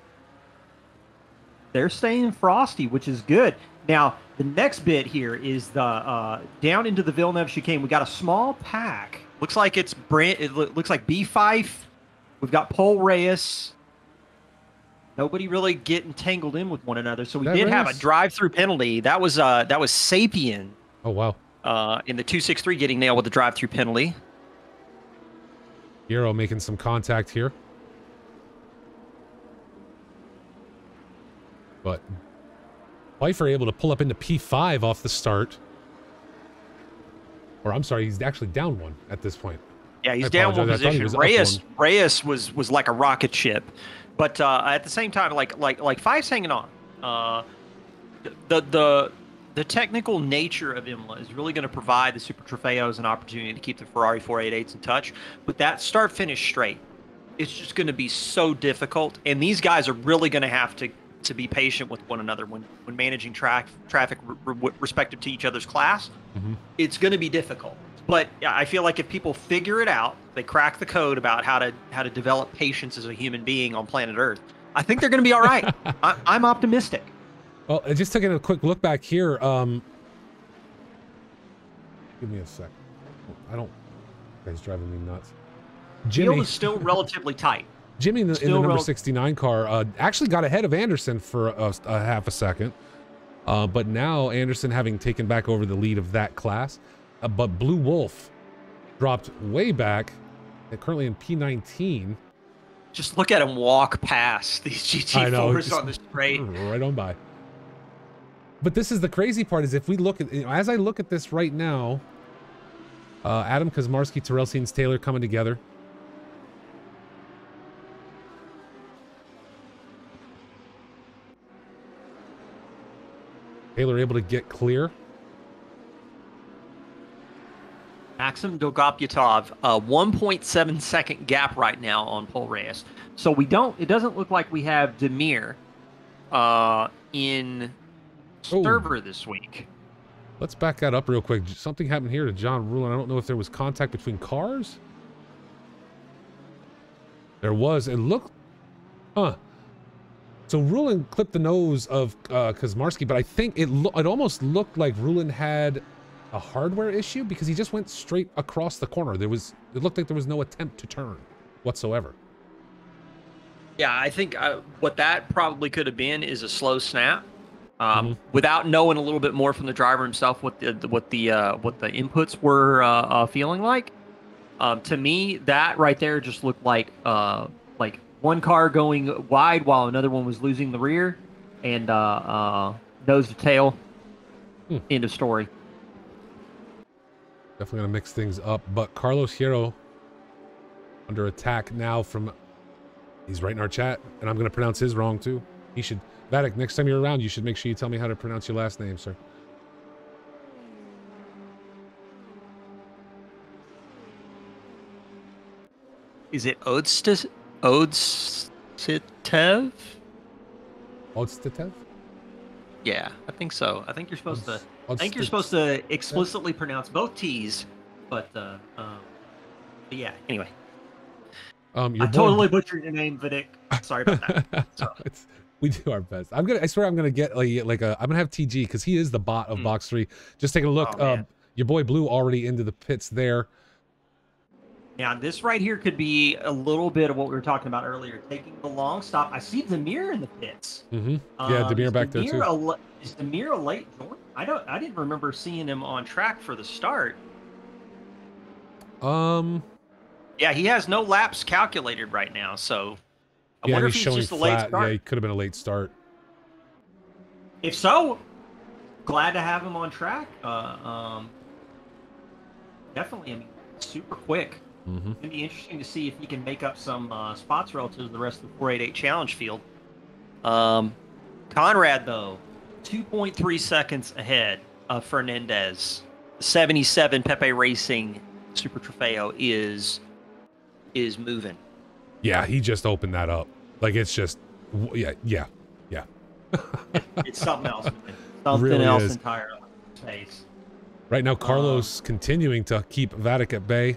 They're staying frosty, which is good. Now, the next bit here is the down into the Villeneuve chicane. We got a small pack. Looks like it looks like B5. We've got Paul Reyes. Nobody really getting tangled in with one another. So we did have a drive-through penalty. That was Sapien. Oh wow. In the 263 getting nailed with the drive-through penalty. Hero making some contact here. But Pfeiffer able to pull up into P5 off the start. Or I'm sorry, he's actually down one at this point. Yeah, he's down one position. Reyes was like a rocket ship. But at the same time, like Five's hanging on. The technical nature of Imola is really going to provide the Super Trofeos an opportunity to keep the Ferrari 488s in touch. But that start-finish straight, it's just going to be so difficult. And these guys are really going to have to be patient with one another when managing traffic respective to each other's class. Mm-hmm. It's going to be difficult. But I feel like if people figure it out, they crack the code about how to develop patience as a human being on planet Earth, I think they're going to be all right. I'm optimistic. Well, just taking a quick look back here. Give me a sec. He's driving me nuts. Jimmy Field is still relatively tight. Jimmy in the Still number 69 car actually got ahead of Anderson for a half a second. But now Anderson having taken back over the lead of that class. But Blue Wolf dropped way back. They're currently in P19. Just look at him walk past these GT4s on the straight. Right on by. But this is the crazy part, is if we look at, as I look at this right now, Adam Kazmarski, Terrell Seens Taylor coming together. Taylor able to get clear. Maxim Dolgopyatov, 1.7 second gap right now on Pol Reyes. So it doesn't look like we have Demir in server this week. Let's back that up real quick. Something happened here to John Rulin. I don't know if there was contact between cars. There was. It looked, so Rulin clipped the nose of Kazmarski, but I think it almost looked like Rulin had a hardware issue because he just went straight across the corner. It looked like there was no attempt to turn whatsoever. Yeah, I think what that probably could have been is a slow snap. Without knowing a little bit more from the driver himself, what the inputs were feeling like. To me, that right there just looked like one car going wide while another one was losing the rear, and nose to tail. End of story. Definitely gonna mix things up, but Carlos Hierro under attack now from, he's right in our chat, and I'm gonna pronounce his wrong too. He should, Vatic, next time you're around, you should make sure you tell me how to pronounce your last name, sir. Is it Odstetev? Odstetev? Yeah, I think so. I think you're supposed to. I think you're supposed to explicitly pronounce both T's, but yeah. Anyway, I totally butchered your name, Vidic. Sorry about that. So. We do our best. I swear I'm gonna get I'm gonna have TG because he is the bot of Box 3. Just taking a look. Your boy Blue already into the pits there. Now this right here could be a little bit of what we were talking about earlier, taking the long stop. I see Demir in the pits. Yeah, Demir back there too. Is Demir a late join? I didn't remember seeing him on track for the start. Yeah, he has no laps calculated right now, so I wonder if he's just a late start. Yeah, he could have been a late start. If so, glad to have him on track. Definitely, I mean, super quick. It's going to be interesting to see if he can make up some spots relative to the rest of the 488 challenge field. Conrad, though, 2.3 seconds ahead of Fernandez. 77 Pepe Racing Super Trofeo is moving. Yeah, he just opened that up. Like, it's just, yeah. It's something else, man. Something really else entirely. Space. Right now, Carlos continuing to keep Vatic at bay.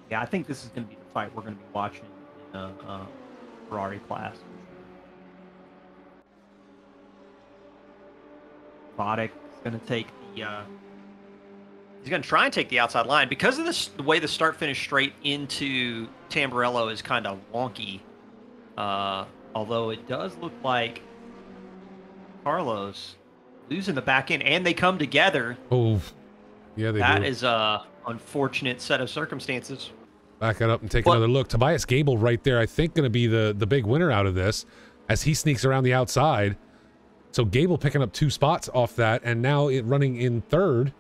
Yeah, I think this is going to be the fight we're going to be watching in Ferrari class. Vatic is going to take the. He's going to try and take the outside line because of this. The way the start-finish straight into Tamburello is kind of wonky. Although it does look like Carlos losing the back end, and they come together. Oh, yeah, that is a unfortunate set of circumstances. Back it up and take another look. Tobias Gable right there, I think, going to be the big winner out of this as he sneaks around the outside. So Gable picking up 2 spots off that, and now running in third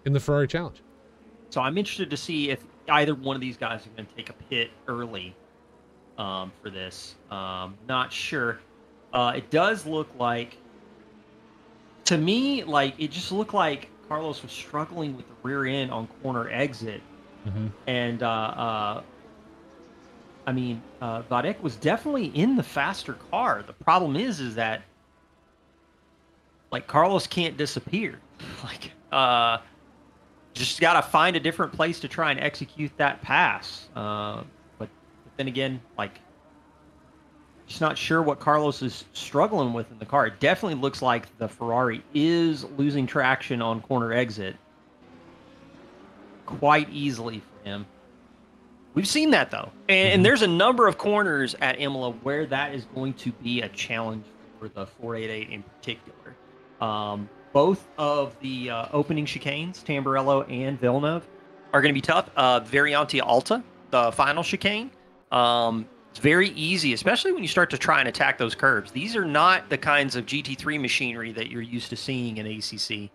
in the Ferrari Challenge. So I'm interested to see if either one of these guys are going to take a pit early for this. Not sure. It does look like, to me, like it just looked like Carlos was struggling with the rear end on corner exit. And I mean, Vatic was definitely in the faster car. The problem is that like Carlos can't disappear. Like, just got to find a different place to try and execute that pass. But then again, like, just not sure what Carlos is struggling with in the car. It definitely looks like the Ferrari is losing traction on corner exit quite easily for him. We've seen that though, and there's a number of corners at Imola where that is going to be a challenge for the 488 in particular. Both of the opening chicanes, Tamburello and Villeneuve, are going to be tough. Variante Alta, the final chicane, it's very easy, especially when you start to try and attack those curves. These are not the kinds of GT3 machinery that you're used to seeing in ACC.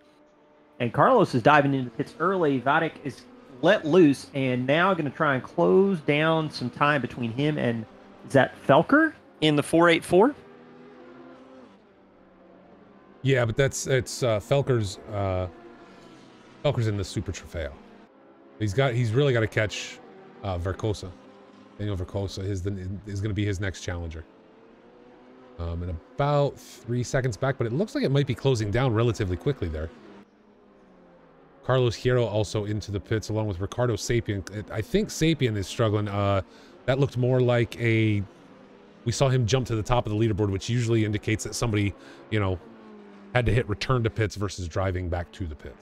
And Carlos is diving into the pits early. Vadik is let loose and now going to try and close down some time between him and, is that Felker in the 484? Yeah, but it's Felker's in the Super Trofeo. He's really got to catch Vercosa. Daniel Vercosa is going to be his next challenger. And about 3 seconds back, but it looks like it might be closing down relatively quickly there. Carlos Hierro also into the pits along with Ricardo Sapien. I think Sapien is struggling. That looked more like we saw him jump to the top of the leaderboard, which usually indicates that somebody, you know, had to hit return to pits versus driving back to the pit.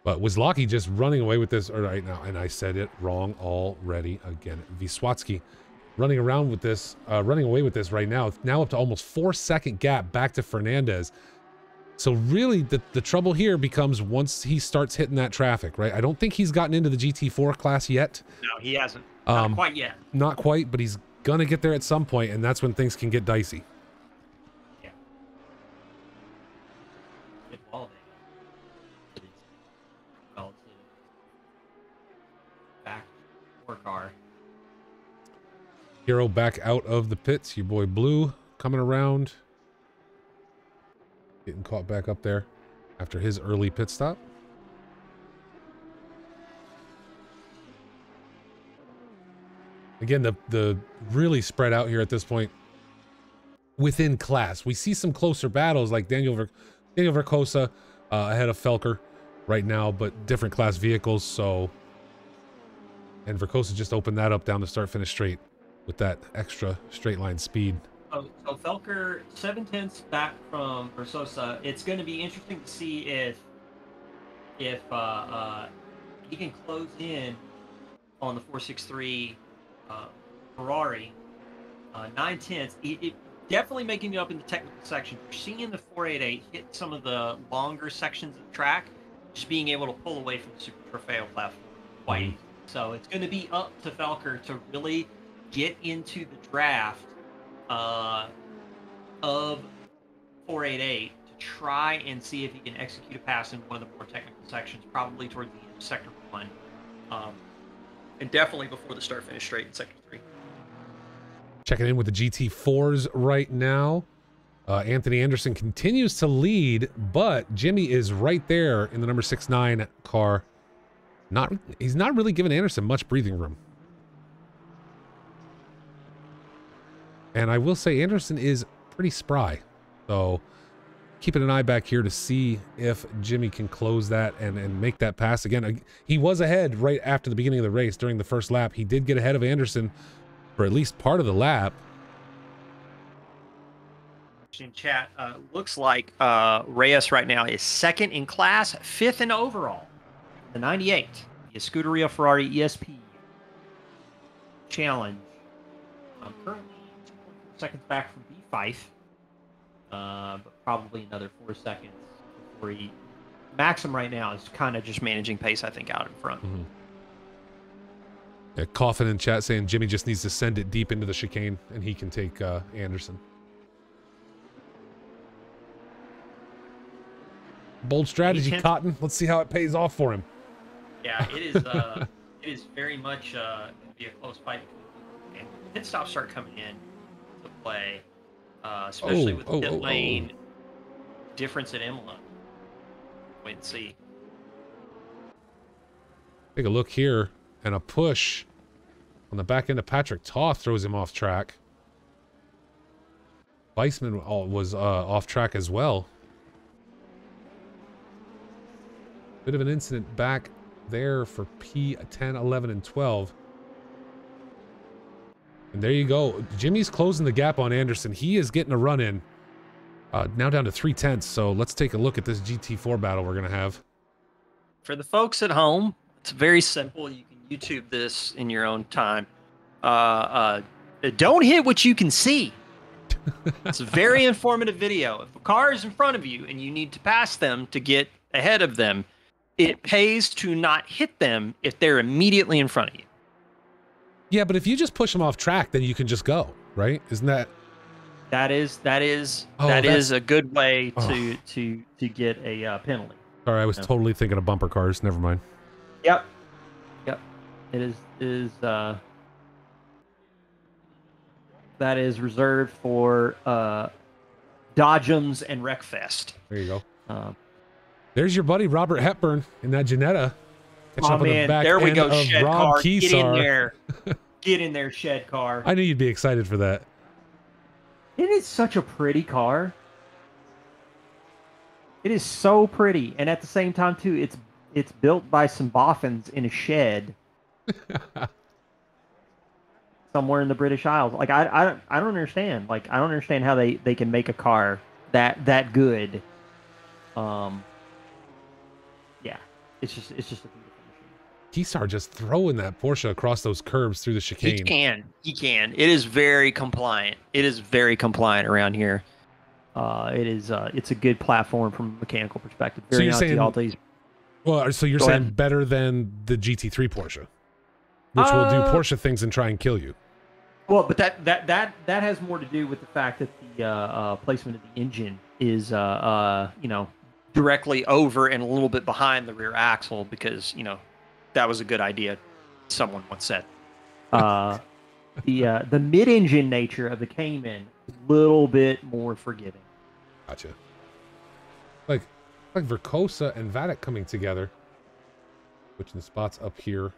But Wisłocki just running away with this right now, and I said it wrong already again. Wisłocki running away with this right now. Now up to almost 4-second gap back to Fernandez. So really, the trouble here becomes once he starts hitting that traffic, right? I don't think he's gotten into the GT4 class yet. No, he hasn't. Not quite yet. Not quite, but he's gonna get there at some point, and that's when things can get dicey. Yeah. Good ball there. Back to car. Hero back out of the pits. Your boy Blue coming around. Getting caught back up there after his early pit stop. Again, the really spread out here at this point within class. We see some closer battles like Daniel Vercosa ahead of Felker right now, but different class vehicles. So, and Vercosa just opened that up down to start finish straight with that extra straight line speed. So Felker 7/10 back from Vercosa. It's going to be interesting to see if he can close in on the 463 Ferrari. 9/10. It definitely making it up in the technical section. You're seeing the 488 hit some of the longer sections of the track, just being able to pull away from the Super Trofeo platform quite easy. So it's going to be up to Felker to really get into the draft of 488 to try and see if he can execute a pass in one of the more technical sections, probably towards the end of Sector 1. And definitely before the start finish straight in Sector 3. Checking in with the GT4s right now. Anthony Anderson continues to lead, but Jimmy is right there in the number 69 car. He's not really giving Anderson much breathing room. And I will say Anderson is pretty spry. So keeping an eye back here to see if Jimmy can close that and make that pass. Again, he was ahead right after the beginning of the race during the first lap. He did get ahead of Anderson for at least part of the lap. In chat, looks like Reyes right now is second in class, fifth in overall. The 98, the Scuderia Ferrari ESP Challenge. Currently 2 seconds back from B5, but probably another 4 seconds before he. Maxim right now is kind of just managing pace, I think, out in front. Mm-hmm. Yeah, Coffin in chat saying Jimmy just needs to send it deep into the chicane and he can take Anderson. Bold strategy, Cotton. Let's see how it pays off for him. Yeah, it is. It is very much going to be a close fight. And pit stops start coming in to play, especially with the pit lane difference at Imola. Wait and see. Take a look here, and a push on the back end of Patrick Toth throws him off track. Weissman was off track as well. Bit of an incident back there for P10, 11, and 12. And there you go. Jimmy's closing the gap on Anderson. He is getting a run in. Now down to 3/10. So let's take a look at this GT4 battle we're going to have. For the folks at home, it's very simple. You can YouTube this in your own time. Don't hit what you can see. It's a very informative video. If a car is in front of you and you need to pass them to get ahead of them, it pays to not hit them if they're immediately in front of you. Yeah, but if you just push them off track, then you can just go, right? Isn't that? That is a good way to get a penalty. Sorry, I was totally thinking of bumper cars. Never mind. Yep. It is that is reserved for Dodgems and Wreckfest. There you go. There's your buddy Robert Hepburn in that Jannetta. Oh man, there we go, shed car. Kesar. Get in there. Get in there, shed car. I knew you'd be excited for that. It is such a pretty car. It is so pretty, and at the same time too, it's built by some boffins in a shed somewhere in the British Isles. Like I don't understand. Like I don't understand how they can make a car that good. Yeah, it's just a beautiful machine. Kesar just throwing that Porsche across those curbs through the chicane. He can. It is very compliant. It is very compliant around here. It's a good platform from a mechanical perspective. So you're saying, well, so you're saying better than the GT3 Porsche, which will do Porsche things and try and kill you. Well, but that has more to do with the fact that the placement of the engine is directly over and a little bit behind the rear axle because that was a good idea. Someone once said. The mid-engine nature of the Cayman is a little bit more forgiving. Gotcha. Like Vercosa and Vatic coming together. Switching the spots up here.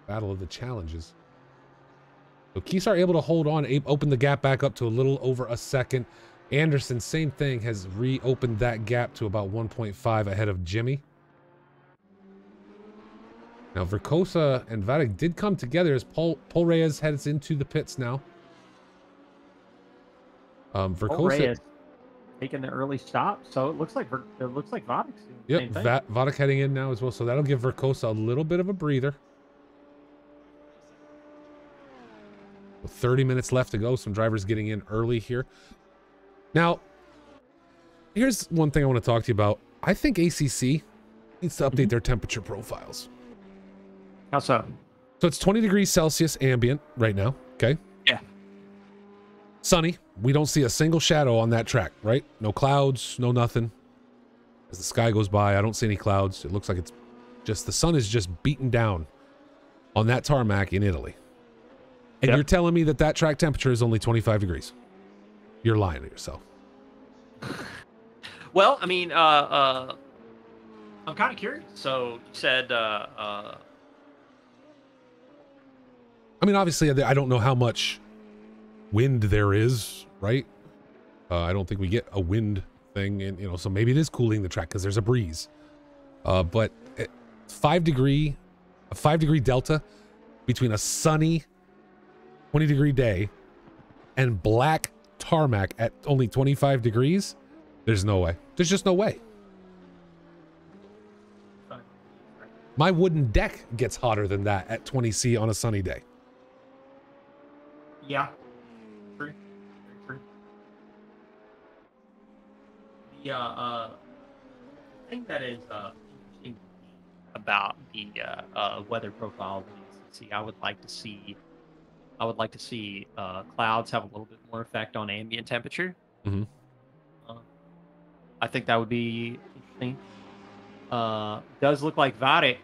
Battle of the challenges. So Kesar able to hold on, open the gap back up to a little over a second. Anderson, same thing, has reopened that gap to about 1.5 ahead of Jimmy. Now, Vercosa and Vatic did come together as Paul Reyes heads into the pits now. Vercosa Paul Reyes taking the early stop, so it looks like Vadic's doing the same thing. Vatic heading in now as well, so that'll give Vercosa a little bit of a breather. 30 minutes left to go. Some drivers getting in early here. Now, here's one thing I want to talk to you about. I think ACC needs to update their temperature profiles. How so? So it's 20 degrees Celsius ambient right now. Okay. Yeah. Sunny. We don't see a single shadow on that track, right? No clouds, no nothing. As the sky goes by, I don't see any clouds. It looks like it's just the sun is just beaten down on that tarmac in Italy. And you're telling me that track temperature is only 25 degrees. You're lying to yourself. Well, I mean, I'm kind of curious. So you said, I mean, obviously, I don't know how much wind there is, right? I don't think we get a wind thing, and so maybe it is cooling the track because there's a breeze. But 5 degree delta between a sunny 20-degree day and black tarmac at only 25 degrees, there's no way. There's just no way. My wooden deck gets hotter than that at 20C on a sunny day. Yeah. True. Very true. The thing that is interesting about the weather profiles in ACC, I would like to see clouds have a little bit more effect on ambient temperature. Mm-hmm. I think that would be interesting. Does look like Vatic,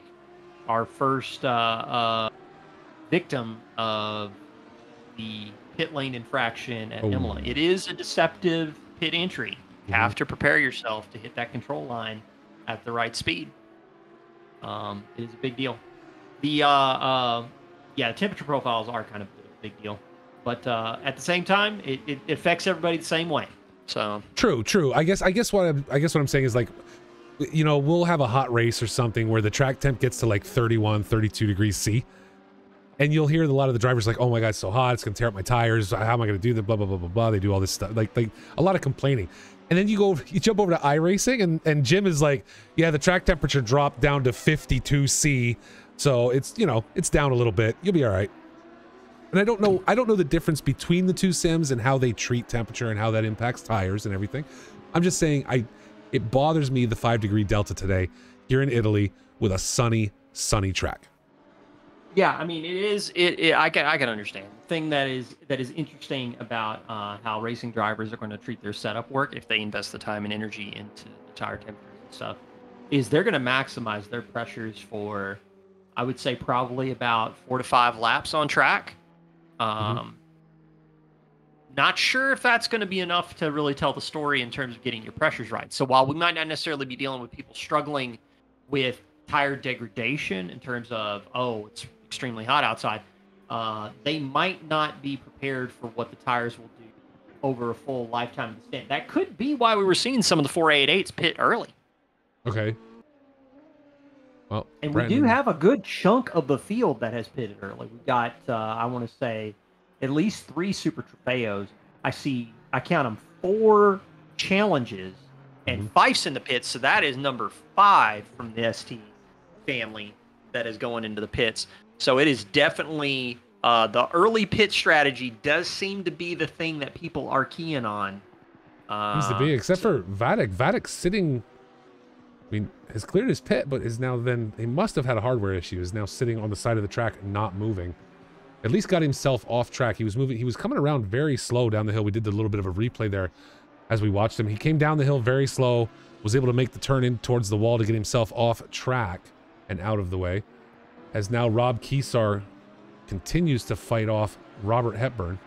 our first victim of the pit lane infraction at Imola. It is a deceptive pit entry. You have to prepare yourself to hit that control line at the right speed. It is a big deal. The temperature profiles are kind of a big deal, but at the same time, it affects everybody the same way. So true. I guess what I'm saying is, like, we'll have a hot race or something where the track temp gets to like 31, 32 degrees C, And you'll hear a lot of the drivers like, oh my God, it's so hot. It's going to tear up my tires. How am I going to do that? Blah, blah, blah, blah, blah. They do all this stuff. Like a lot of complaining. And then you jump over to iRacing and Jim is like, yeah, the track temperature dropped down to 52°C. So it's, you know, it's down a little bit. You'll be all right. And I don't know the difference between the two sims and how they treat temperature and how that impacts tires and everything. I'm just saying it bothers me the 5-degree delta today here in Italy with a sunny track. Yeah, I mean, I can understand. The thing that is interesting about how racing drivers are going to treat their setup work if they invest the time and energy into the tire temperatures and stuff is they're going to maximize their pressures for, I would say, probably about 4 to 5 laps on track. Not sure if that's going to be enough to really tell the story in terms of getting your pressures right. So while we might not necessarily be dealing with people struggling with tire degradation in terms of, oh, it's extremely hot outside, they might not be prepared for what the tires will do over a full lifetime of the stint. That could be why we were seeing some of the 488s pit early. Okay. Well, and Brandon, we do have a good chunk of the field that has pitted early. We've got, I want to say, at least 3 Super Trofeos. I count them 4 challenges and Fife's in the pits. So that is number 5 from the ST family that is going into the pits. So it is definitely the early pit strategy does seem to be the thing that people are keying on. Seems to be, except for Vatic. Vatic's sitting, I mean, has cleared his pit, but is now he must have had a hardware issue, is now sitting on the side of the track, not moving. At least got himself off track. He was moving, he was coming around very slow down the hill. We did a little bit of a replay there as we watched him. He came down the hill very slow, was able to make the turn in towards the wall to get himself off track and out of the way. As now Rob Kesar continues to fight off Robert Hepburn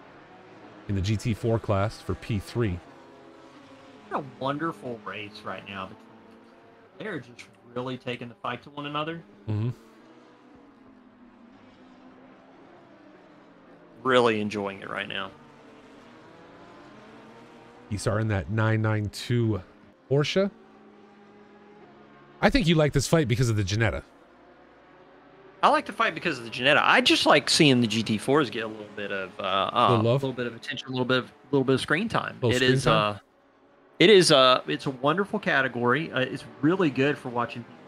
in the GT4 class for P3. What a wonderful race right now. They're just really taking the fight to one another. Really enjoying it right now. Kesar in that 992 Porsche. I think you like this fight because of the Ginetta. I like the fight because of the Ginetta. I just like seeing the GT4s get a little bit of a little bit of attention, a little bit of screen time. It's a wonderful category. It's really good for watching people.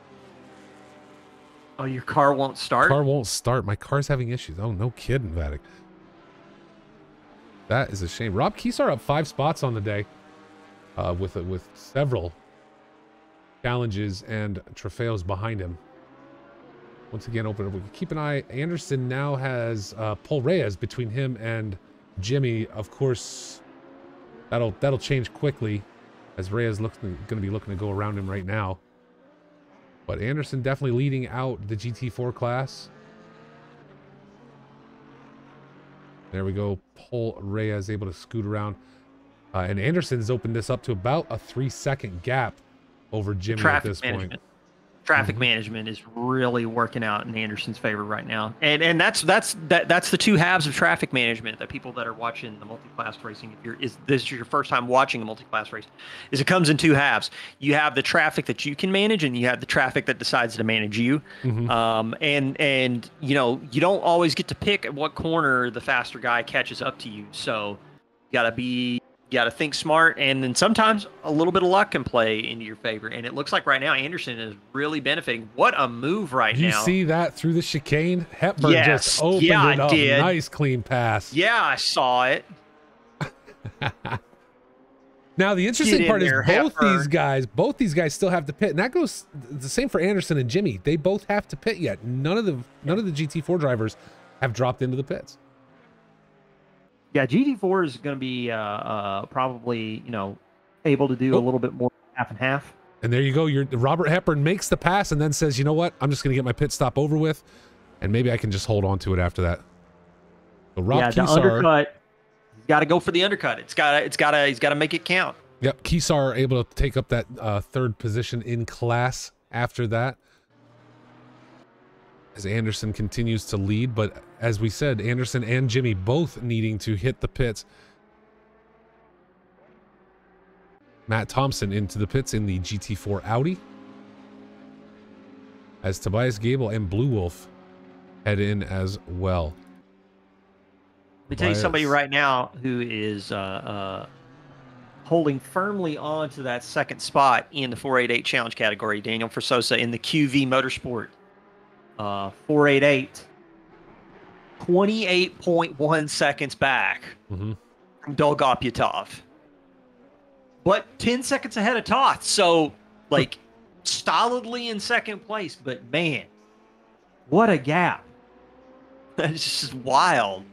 Oh, your car won't start? Car won't start. My car's having issues. Oh, no kidding, Vatic. That is a shame. Rob Kesar up 5 spots on the day with several challenges and trofeos behind him. Once again, open up. We can keep an eye. Anderson now has Paul Reyes between him and Jimmy. Of course, that'll change quickly as Reyes going to be looking to go around him right now. But Anderson definitely leading out the GT4 class. There we go. Paul Reyes able to scoot around. And Anderson's opened this up to about a 3-second gap over Jimmy at this point. Traffic management is really working out in Anderson's favor right now, and that's the 2 halves of traffic management that people that are watching the multi-class racing, if this is your first time watching a multi-class race, is it comes in 2 halves. You have the traffic that you can manage, and you have the traffic that decides to manage you. And you know, you don't always get to pick at what corner the faster guy catches up to you, so you gotta think smart, and then sometimes a little bit of luck can play into your favor. And it looks like right now Anderson is really benefiting. What a move right now! You see that through the chicane? Hepburn just opened it up. Did. Nice clean pass. Yeah, I saw it. Now the interesting part is both these guys still have to pit, and that goes the same for Anderson and Jimmy. They both have to pit yet. None of the GT4 drivers have dropped into the pits. Yeah, GT4 is going to be probably, able to do a little bit more half and half. And there you go. Robert Hepburn makes the pass and then says, you know what? I'm just going to get my pit stop over with, and maybe I can just hold on to it after that. So Rob Kesar, the undercut. He's got to go for the undercut. He's got to make it count. Yep, Kesar able to take up that 3rd position in class after that. As Anderson continues to lead, but as we said, Anderson and Jimmy both needing to hit the pits. Matt Thompson into the pits in the GT4 Audi. As Tobias Gable and Blue Wolf head in as well. Let me tell you somebody right now who is holding firmly on to that second spot in the 488 challenge category, Daniel Forsosa in the QV Motorsport. 488, 28.1 seconds back from Dolgopyatov. But 10 seconds ahead of Toth. So, like, solidly in second place. But, man, what a gap. That's just wild.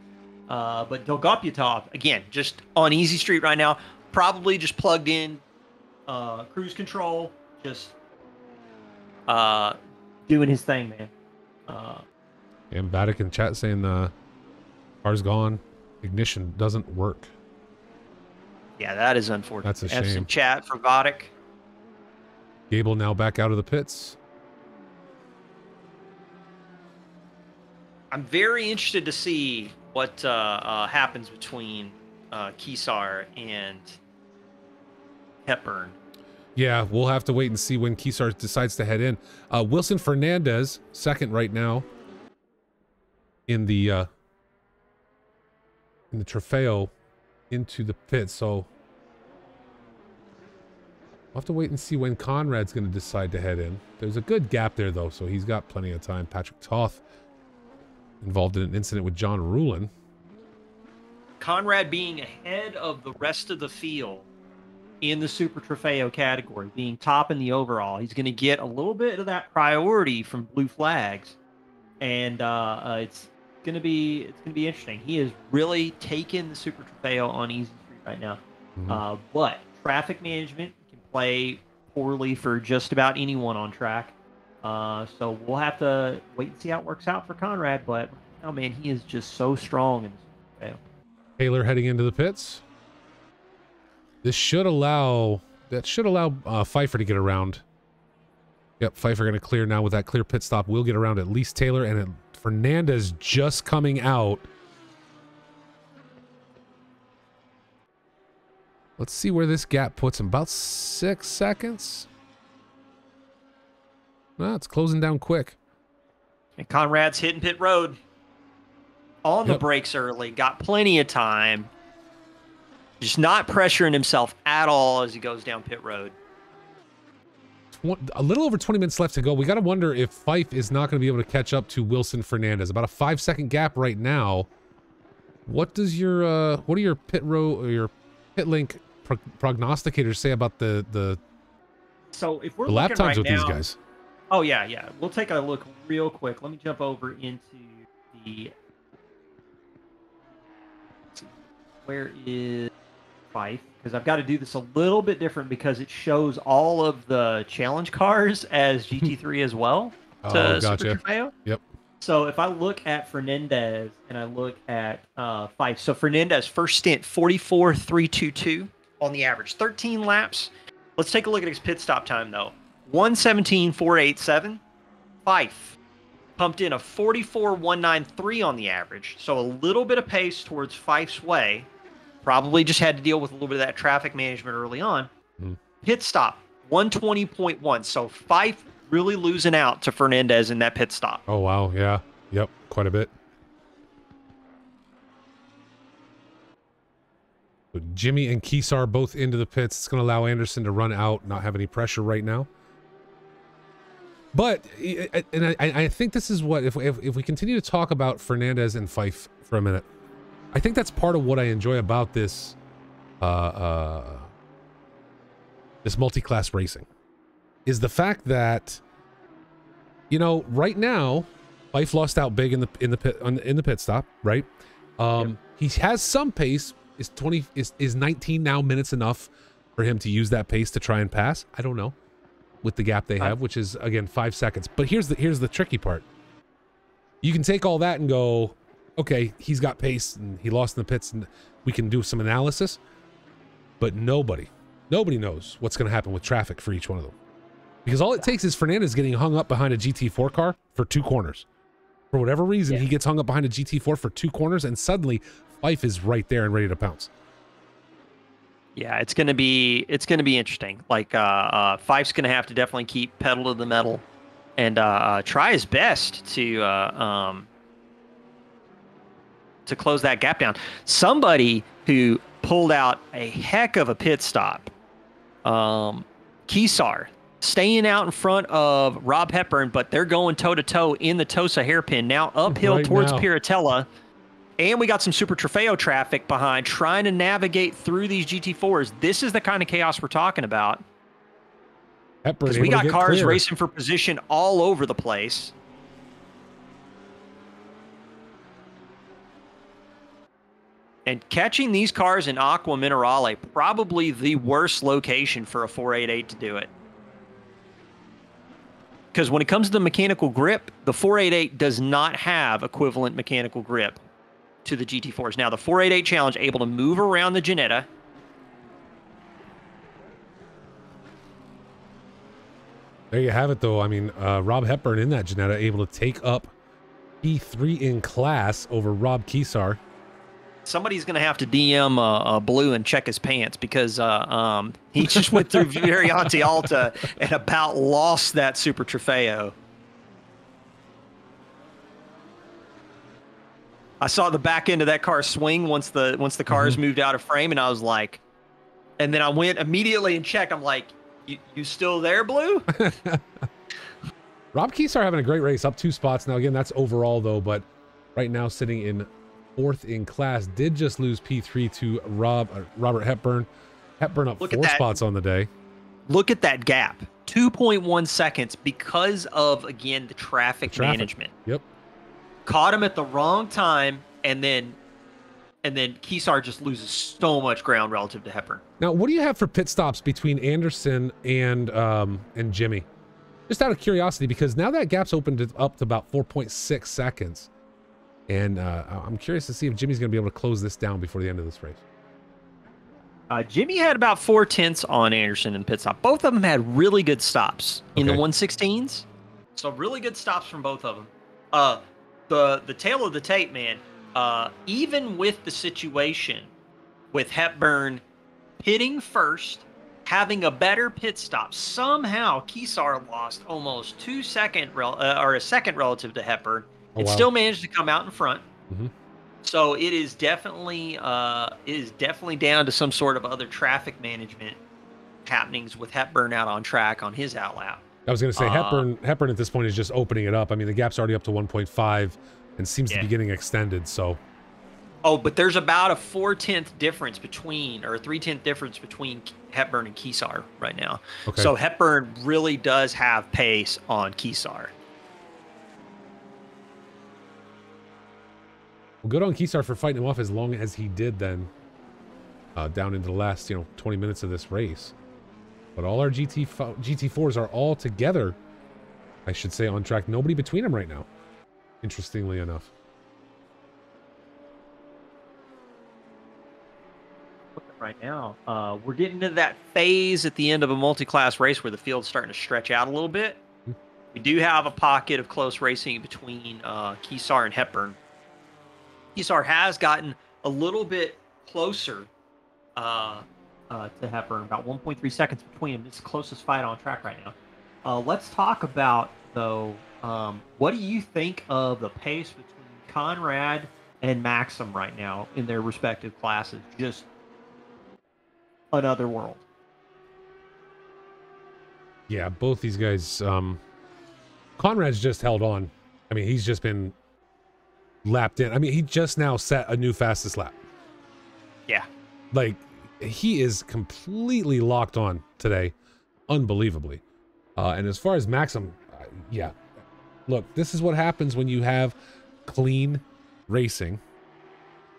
But Dolgopyatov, again, just on easy street right now. Probably just plugged in cruise control. Just doing his thing, man. And Vatican chat saying car's gone. Ignition doesn't work. Yeah, that is unfortunate. That's a shame. Some chat for Vodek. Gable now back out of the pits. I'm very interested to see what happens between Kesar and Hepburn. Yeah, we'll have to wait and see when Kesar decides to head in. Wilson Fernandez, second right now in the Trofeo into the pit. So we'll have to wait and see when Conrad's going to decide to head in. There's a good gap there, though, so he's got plenty of time. Patrick Toth involved in an incident with John Rulin. Conrad being ahead of the rest of the field in the Super Trofeo category, being top in the overall. He's going to get a little bit of that priority from blue flags, and it's going to be interesting. He has really taken the Super Trofeo on easy street right now. But traffic management can play poorly for just about anyone on track. So we'll have to wait and see how it works out for Conrad. But oh man, he is just so strong in the Super Trofeo. Taylor heading into the pits. This should allow Pfeiffer to get around. Yep, Pfeiffer going to clear now with that clear pit stop. We'll get around at least Taylor, and Fernandez just coming out. Let's see where this gap puts him. About 6 seconds. Well, it's closing down quick. And Conrad's hitting pit road. On the brakes early. Got plenty of time. Just not pressuring himself at all as he goes down pit road. A little over 20 minutes left to go. We got to wonder if Fife is not going to be able to catch up to Wilson Fernandez. About a 5-second gap right now. What does your what do your pit row or your pit link prognosticators say about the so if we're lap times right with now, these guys? Oh yeah. We'll take a look real quick. Let me jump over into the. Where is Fife? Because I've got to do this a little bit different because it shows all of the challenge cars as GT3 as well. Oh, gotcha. Super Trofeo. Yep. So if I look at Fernandez and I look at Fife, so Fernandez first stint 44.322 on the average, 13 laps. Let's take a look at his pit stop time though. 1:17.487. Fife pumped in a 44.193 on the average, so a little bit of pace towards Fife's way. Probably just had to deal with a little bit of that traffic management early on. Pit stop 120.1. So Fife really losing out to Fernandez in that pit stop. Oh wow, yeah, yep, quite a bit. So Jimmy and Kesar both into the pits. It's going to allow Anderson to run out, not have any pressure right now. But and I think this is what if we continue to talk about Fernandez and Fife for a minute, I think that's part of what I enjoy about this this multi-class racing is the fact that, you know, right now Fife lost out big in the pit stop, right? He has some pace. Is 19 now minutes enough for him to use that pace to try and pass? I don't know, with the gap they have, which is again 5 seconds. But here's the tricky part. You can take all that and go, okay, he's got pace and he lost in the pits, and we can do some analysis. But nobody knows what's going to happen with traffic for each one of them, because all it takes is Fernandez getting hung up behind a GT4 car for 2 corners. For whatever reason, he gets hung up behind a GT4 for 2 corners, and suddenly Fife is right there and ready to pounce. Yeah, it's gonna be interesting. Like Fife's gonna have to definitely keep pedal to the metal and try his best to to close that gap down. Somebody who pulled out a heck of a pit stop, Keesar, staying out in front of Rob Hepburn, but they're going toe-to-toe in the Tosa hairpin, now uphill Right towards now. Piratella. And we got some Super Trofeo traffic behind, trying to navigate through these GT4s. This is the kind of chaos we're talking about. Hepburn Because we able to got get cars clear. racing for position all over the place. And catching these cars in Aqua Minerale, probably the worst location for a 488 to do it. Because when it comes to the mechanical grip, the 488 does not have equivalent mechanical grip to the GT4s. Now, the 488 Challenge able to move around the Jetta. There you have it, though. I mean, Rob Hepburn in that Jetta able to take up P3 in class over Rob Keesar. Somebody's going to have to DM Blue and check his pants, because he just went through Variante Alta and about lost that Super Trofeo. I saw the back end of that car swing once the cars moved out of frame, and I was like, and then I went immediately and checked. I'm like, you still there, Blue? Rob Keesar having a great race, up 2 spots. Now, again, that's overall, though, but right now sitting in 4th in class, did just lose P3 to Robert Hepburn. Hepburn up 4 spots on the day. Look at that gap, 2.1 seconds, because of, again, the traffic management. Yep. Caught him at the wrong time, and then Keesar just loses so much ground relative to Hepburn. Now, what do you have for pit stops between Anderson and Jimmy? Just out of curiosity, because now that gap's opened up to about 4.6 seconds. And I'm curious to see if Jimmy's going to be able to close this down before the end of this race. Jimmy had about 4/10 on Anderson in pit stop. Both of them had really good stops in the 116s. So really good stops from both of them. The tail of the tape, man, even with the situation with Hepburn pitting first, having a better pit stop, somehow Keesar lost almost a second relative to Hepburn. It still managed to come out in front. So it is definitely down to some sort of other traffic management happenings with Hepburn out on track on his outlap. I was going to say Hepburn at this point is just opening it up. I mean, the gap's already up to 1.5 and seems to be getting extended. So, but there's about a 4/10 difference between, or a 3/10 difference between Hepburn and Keesar right now. Okay. So Hepburn really does have pace on Keesar. Well, good on Keesar for fighting him off as long as he did then, down into the last 20 minutes of this race. But all our GT4s are all together, I should say, on track. Nobody between them right now, interestingly enough. Right now, we're getting into that phase at the end of a multi-class race where the field's starting to stretch out a little bit. We do have a pocket of close racing between Keesar and Hepburn. Keesar has gotten a little bit closer to Hepburn, about 1.3 seconds between them. It's the closest fight on track right now. Let's talk about, though, what do you think of the pace between Conrad and Maxim right now in their respective classes? Just another world. Yeah, both these guys. Conrad's just held on. I mean, he's just been lapped in. I mean, he just now set a new fastest lap. Yeah. Like, he is completely locked on today. Unbelievably. And as far as Maxim, yeah. Look, this is what happens when you have clean racing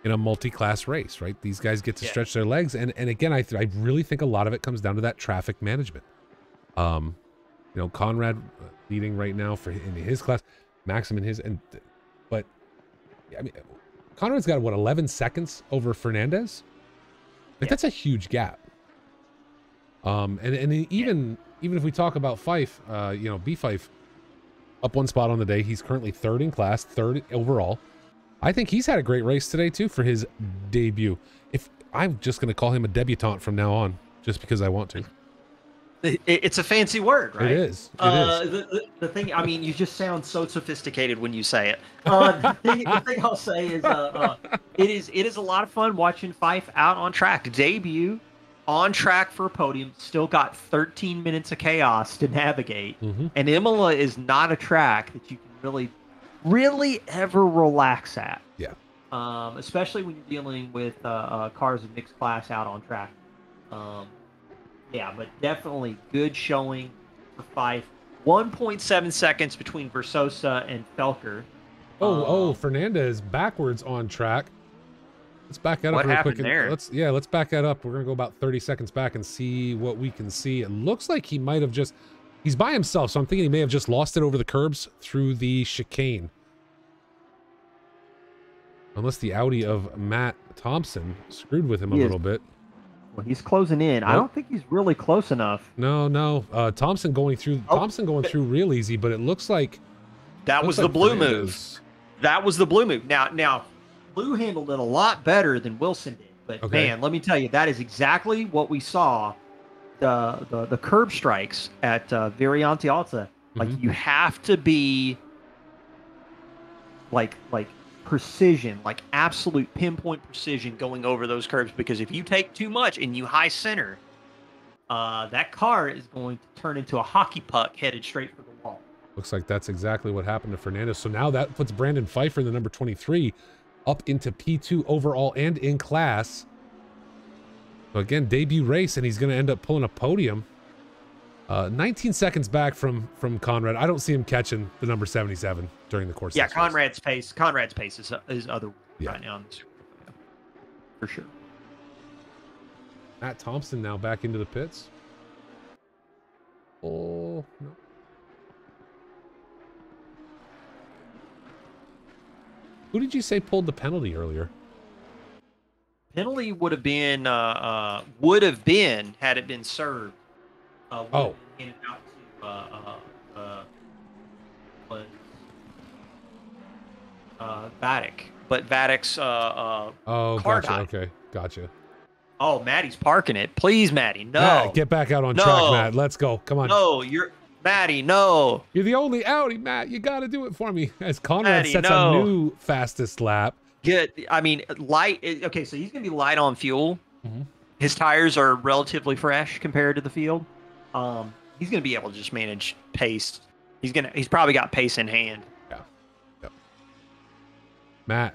in a multi-class race, right? These guys get to stretch their legs. And again, I really think a lot of it comes down to that traffic management. Conrad leading right now in his class, Maxim in his, but I mean, Conrad's got 11 seconds over Fernandez. Like, that's a huge gap. And even if we talk about Fife, B Fife up 1 spot on the day. He's currently 3rd in class, 3rd overall. I think he's had a great race today too for his debut. If I'm just going to call him a debutant from now on, just because I want to. It's a fancy word, right? It is. It is. The thing, I mean, you just sound so sophisticated when you say it. The thing I'll say is, it is a lot of fun watching Fife out on track. Debut on track for a podium, still got 13 minutes of chaos to navigate. And Imola is not a track that you can really ever relax at. Yeah. Especially when you're dealing with cars of mixed class out on track. Yeah, but definitely good showing for Fife. 1.7 seconds between Versosa and Felker. Fernandez backwards on track. Let's back that what up real happened quick. there? Let's back that up. We're gonna go about 30 seconds back and see what we can see. It looks like he might have he's by himself, so I'm thinking he may have just lost it over the curbs through the chicane. Unless the Audi of Matt Thompson screwed with him a little bit. Well, he's closing in. Nope. I don't think he's really close enough. No. Thompson going through real easy, but it looks like that was the blue move. That was the blue move. Now, Blue handled it a lot better than Wilson did. But man, let me tell you, that is exactly what we saw. The curb strikes at Variante Alta. Like you have to be like precision, like absolute pinpoint precision going over those curbs, because if you take too much and you high center, that car is going to turn into a hockey puck headed straight for the wall. Looks like that's exactly what happened to Fernandez. So now that puts Brandon Pfeiffer in the number 23 up into P2 overall and in class. So again, debut race, and he's going to end up pulling a podium. 19 seconds back from Conrad. I don't see him catching the number 77 during the course. Yeah, Conrad's pace is other right now in this, for sure. Matt Thompson now back into the pits. Oh no. Who did you say pulled the penalty earlier? Penalty would have been had it been served. Handed out to Vatic, but Vatic's car gotcha. died. Okay, gotcha. Oh, Maddie's parking it. Please, Maddie, no. Matt, get back out on track, Matt. Let's go. Come on. No, Maddie, no. You're the only Audi, Matt. You got to do it for me. As Conrad sets a new fastest lap. I mean, light. Okay, so he's gonna be light on fuel. His tires are relatively fresh compared to the field. He's gonna be able to just manage pace. He's probably got pace in hand. Yeah. Yep. Matt,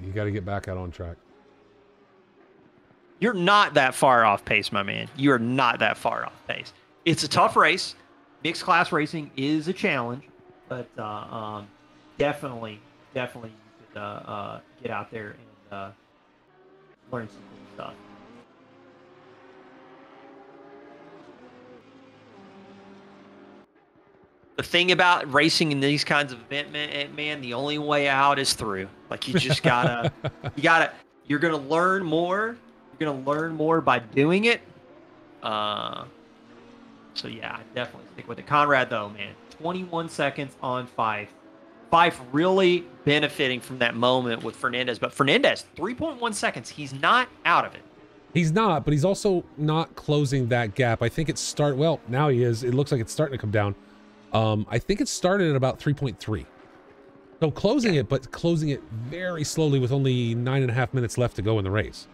you got to get back out on track. You're not that far off pace, my man. You are not that far off pace. It's a tough race. Mixed class racing is a challenge, but definitely you could get out there and learn some cool stuff. The thing about racing in these kinds of events, man, the only way out is through. Like you just you're gonna learn more. You're gonna learn more by doing it. So yeah, I definitely stick with it. Conrad though, man, 21 seconds on Fife. Fife really benefiting from that moment with Fernandez, but Fernandez 3.1 seconds. He's not out of it. He's not, but he's also not closing that gap. I think well, now he is. It looks like it's starting to come down. I think it started at about 3.3. So closing it, but closing it very slowly with only 9.5 minutes left to go in the race.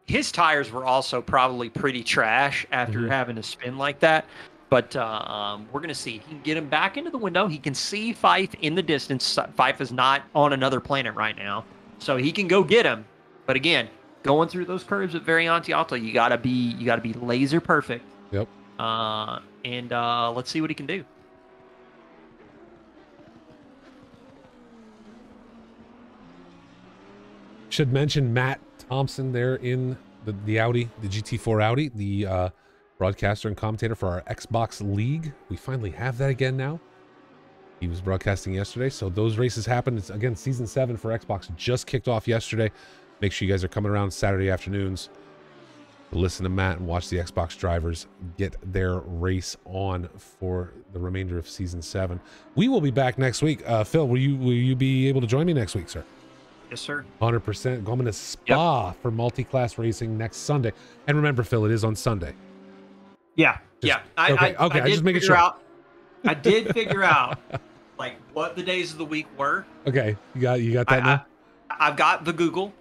His tires were also probably pretty trash after having to spin like that. But we're going to see. He can get him back into the window. He can see Fife in the distance. Fife is not on another planet right now. So he can go get him. But again, going through those curves at Variante Alta, you gotta be laser perfect. Yep. And let's see what he can do. Should mention Matt Thompson there in the Audi, the GT4 Audi, the broadcaster and commentator for our Xbox League. We finally have that again now. He was broadcasting yesterday, so those races happened. It's, again, Season 7 for Xbox just kicked off yesterday. Make sure you guys are coming around Saturday afternoons to listen to Matt and watch the Xbox drivers get their race on for the remainder of Season 7. We will be back next week. Phil, will you be able to join me next week, sir? Yes, sir. 100%. Going to Spa for multi-class racing next Sunday. And remember, Phil, it is on Sunday. Yeah, Just- yeah. I okay, I, okay, I I did just making figure sure. out. I did figure out like what the days of the week were. Okay, you got that I, now? I've got the Google.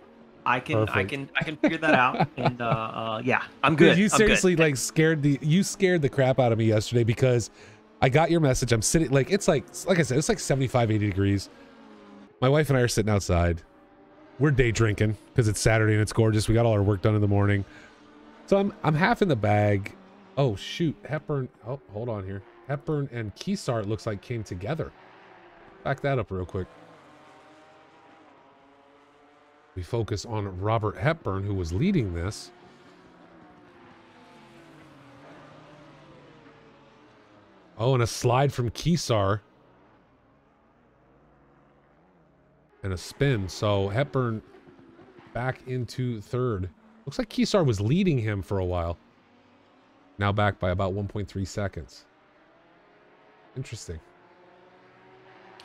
Perfect. I can figure that out. And yeah, I'm Dude, good. you I'm good. seriously like scared the crap out of me yesterday because I got your message. I'm sitting like it's like I said, it's like 75, 80 degrees. My wife and I are sitting outside. We're day drinking because it's Saturday and it's gorgeous. We got all our work done in the morning. So I'm half in the bag. Oh shoot, Hepburn. Oh, hold on here. Hepburn and Keesar, it looks like, came together. Back that up real quick. We focus on Robert Hepburn, who was leading this. Oh, and a slide from Keesar. And a spin. So Hepburn back into third. Looks like Keesar was leading him for a while. Now back by about 1.3 seconds. Interesting.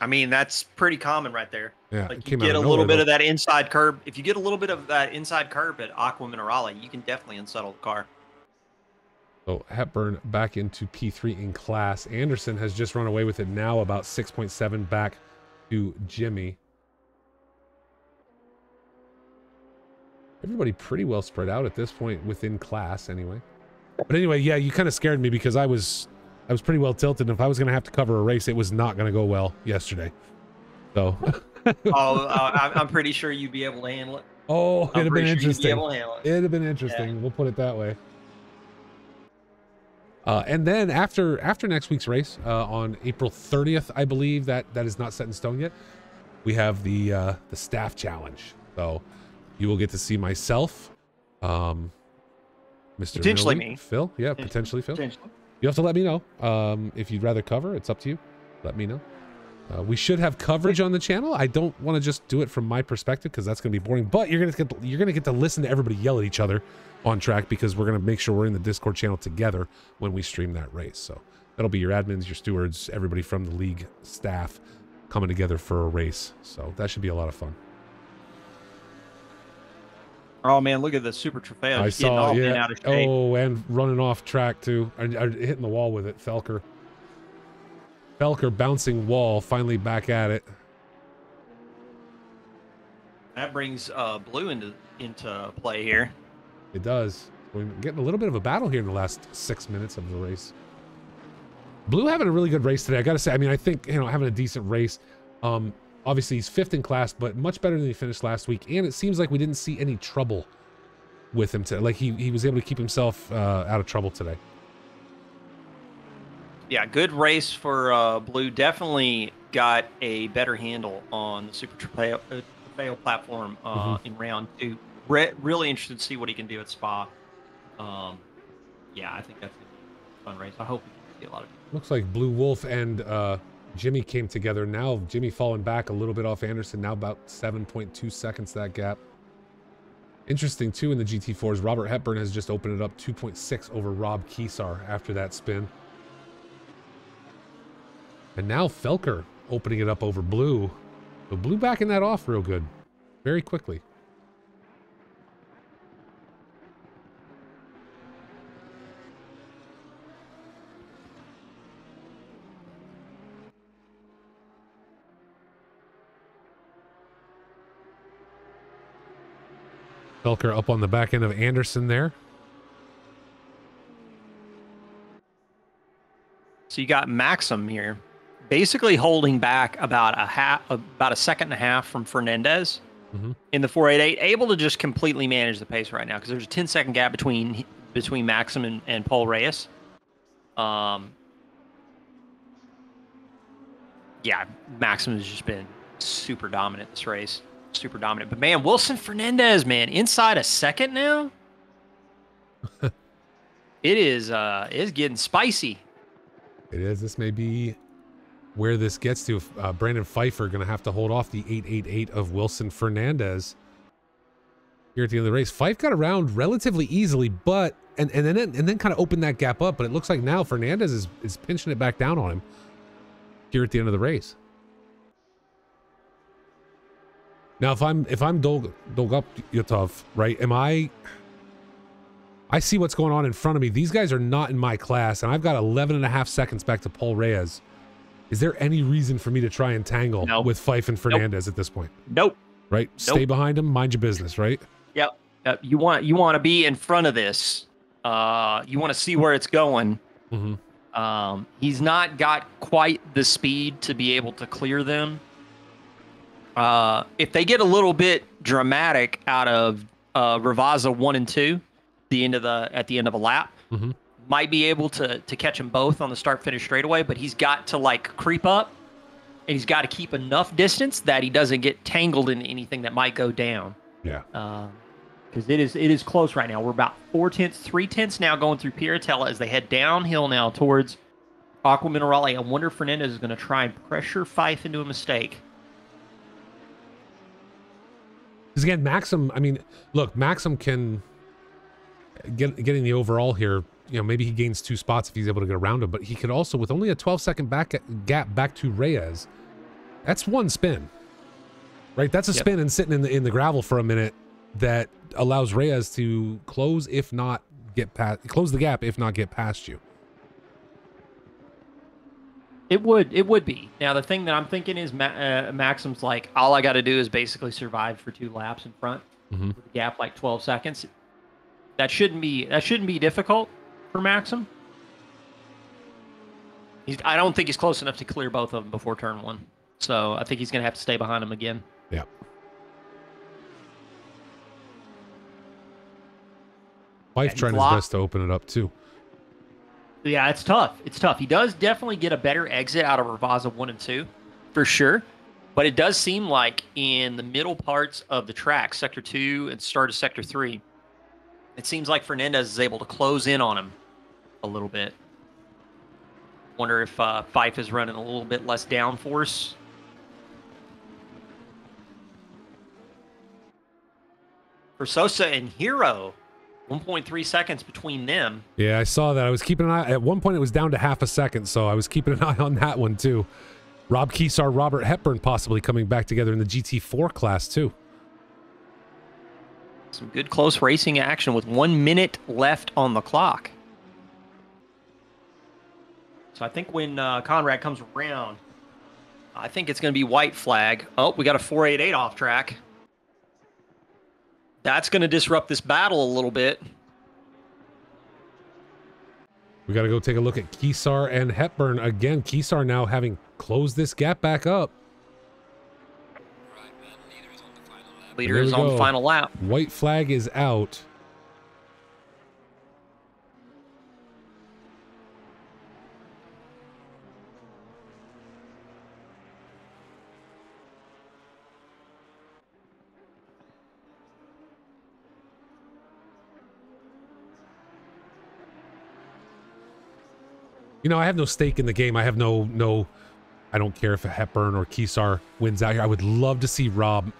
I mean, that's pretty common right there. Yeah, Like it you came out get of a little nowhere, bit though. of that inside curb. If you get a little bit of that inside curb at Aqua Minerale, you can definitely unsettle the car. So Hepburn back into P3 in class. Anderson has just run away with it now, about 6.7 back to Jimmy. Everybody pretty well spread out at this point within class anyway. But anyway, yeah, you kind of scared me because I was pretty well tilted. If I was going to have to cover a race, it was not going to go well yesterday. So. I'm pretty sure you'd be able to handle it. Oh, it'd have been interesting. It'd have been interesting. Yeah. We'll put it that way. And then after next week's race, on April 30th, I believe that is not set in stone yet. We have the staff challenge. So you will get to see myself, Mr. Potentially Millie, me. Phil. Yeah, potentially Phil. Potentially. You have to let me know. If you'd rather cover, it's up to you. Let me know. We should have coverage on the channel. I don't want to just do it from my perspective because that's going to be boring. But you're gonna get to listen to everybody yell at each other on track because we're going to make sure we're in the Discord channel together when we stream that race. So that'll be your admins, your stewards, everybody from the league staff coming together for a race. So that should be a lot of fun. Oh man, look at the Super Trofeo. I saw, all yeah. Out of shape. Oh, and running off track too. Hitting the wall with it, Felker. Felker bouncing wall, finally back at it. That brings Blue into play here. It does. We're getting a little bit of a battle here in the last 6 minutes of the race. Blue having a really good race today. I got to say, I mean, I think, having a decent race. Obviously, he's 5th in class, but much better than he finished last week. And it seems like we didn't see any trouble with him today. Like, he was able to keep himself out of trouble today. Yeah, good race for Blue. Definitely got a better handle on the Super Trofeo platform in round 2. Really interested to see what he can do at Spa. Yeah, I think that's a fun race. I hope we can see a lot of people. Looks like Blue Wolf and Jimmy came together. Now Jimmy falling back a little bit off Anderson. Now about 7.2 seconds, that gap. Interesting, too, in the GT4s, Robert Hepburn has just opened it up 2.6 over Rob Keesar after that spin. And now Felker opening it up over Blue. So Blue backing that off real good. Very quickly. Felker up on the back end of Anderson there. So you got Maxim here, basically holding back about a second and a half from Fernandez in the 488, able to just completely manage the pace right now because there's a 10-second gap between Maxim and Paul Reyes. Yeah, Maxim has just been super dominant this race. Super dominant. But man, Wilson Fernandez, man, inside a second now. It is getting spicy. It is. This may be where this gets to. Brandon Pfeiffer going to have to hold off the 888 of Wilson Fernandez here at the end of the race. Fife got around relatively easily, but and then kind of opened that gap up. But it looks like now Fernandez is pinching it back down on him here at the end of the race. Now, if I'm Dolgopyatov, right? Am I I see what's going on in front of me. These guys are not in my class, and I've got 11.5 seconds back to Paul Reyes. Is there any reason for me to try and tangle with Fife and Fernandez at this point? Nope. Right? Nope. Stay behind him, mind your business, right? Yep. You want to be in front of this. You want to see where it's going. Mm-hmm. He's not got quite the speed to be able to clear them. If they get a little bit dramatic out of Ravazza 1 and 2, at the end of a lap, mm-hmm. might be able to catch them both on the start-finish straightaway, but he's got to like creep up, and he's got to keep enough distance that he doesn't get tangled in anything that might go down. Yeah. Because it is close right now. We're about 3/10 now going through Piratella as they head downhill now towards Aqua Minerale. I wonder if Fernandez is going to try and pressure Fife into a mistake. Because again, Maxim, I mean, look, Maxim can getting the overall here. You know, maybe he gains 2 spots if he's able to get around him, but he could also, with only a 12-second gap back to Reyes, that's 1 spin, right? That's a spin and sitting in the gravel for a minute that allows Reyes to close the gap, if not get past you. It would be. Now the thing that I'm thinking is Maxim's like, all I got to do is basically survive for 2 laps in front, mm-hmm. with a gap like 12 seconds. That shouldn't be difficult for Maxim. I don't think he's close enough to clear both of them before turn 1. So I think he's going to have to stay behind him again. Yeah. Fife trying his best to open it up too. Yeah, it's tough. It's tough. He does definitely get a better exit out of Ravazza 1 and 2, for sure. But it does seem like in the middle parts of the track, Sector 2 and start of Sector 3, it seems like Fernandez is able to close in on him a little bit. Wonder if Fife is running a little bit less downforce. For Sosa and Hero, 1.3 seconds between them. Yeah, I saw that. I was keeping an eye. At one point, it was down to half a second, so I was keeping an eye on that one, too. Rob Kesar, Robert Hepburn possibly coming back together in the GT4 class, too. Some good close racing action with 1 minute left on the clock. So I think when Conrad comes around, I think it's going to be white flag. Oh, we got a 488 off track. That's going to disrupt this battle a little bit. We got to go take a look at Kesar and Hepburn. Again, Kesar now having closed this gap back up. Leader is on the final lap. White flag is out. You know, I have no stake in the game. I have I don't care if a Hepburn or Kesar wins out here. I would love to see Rob.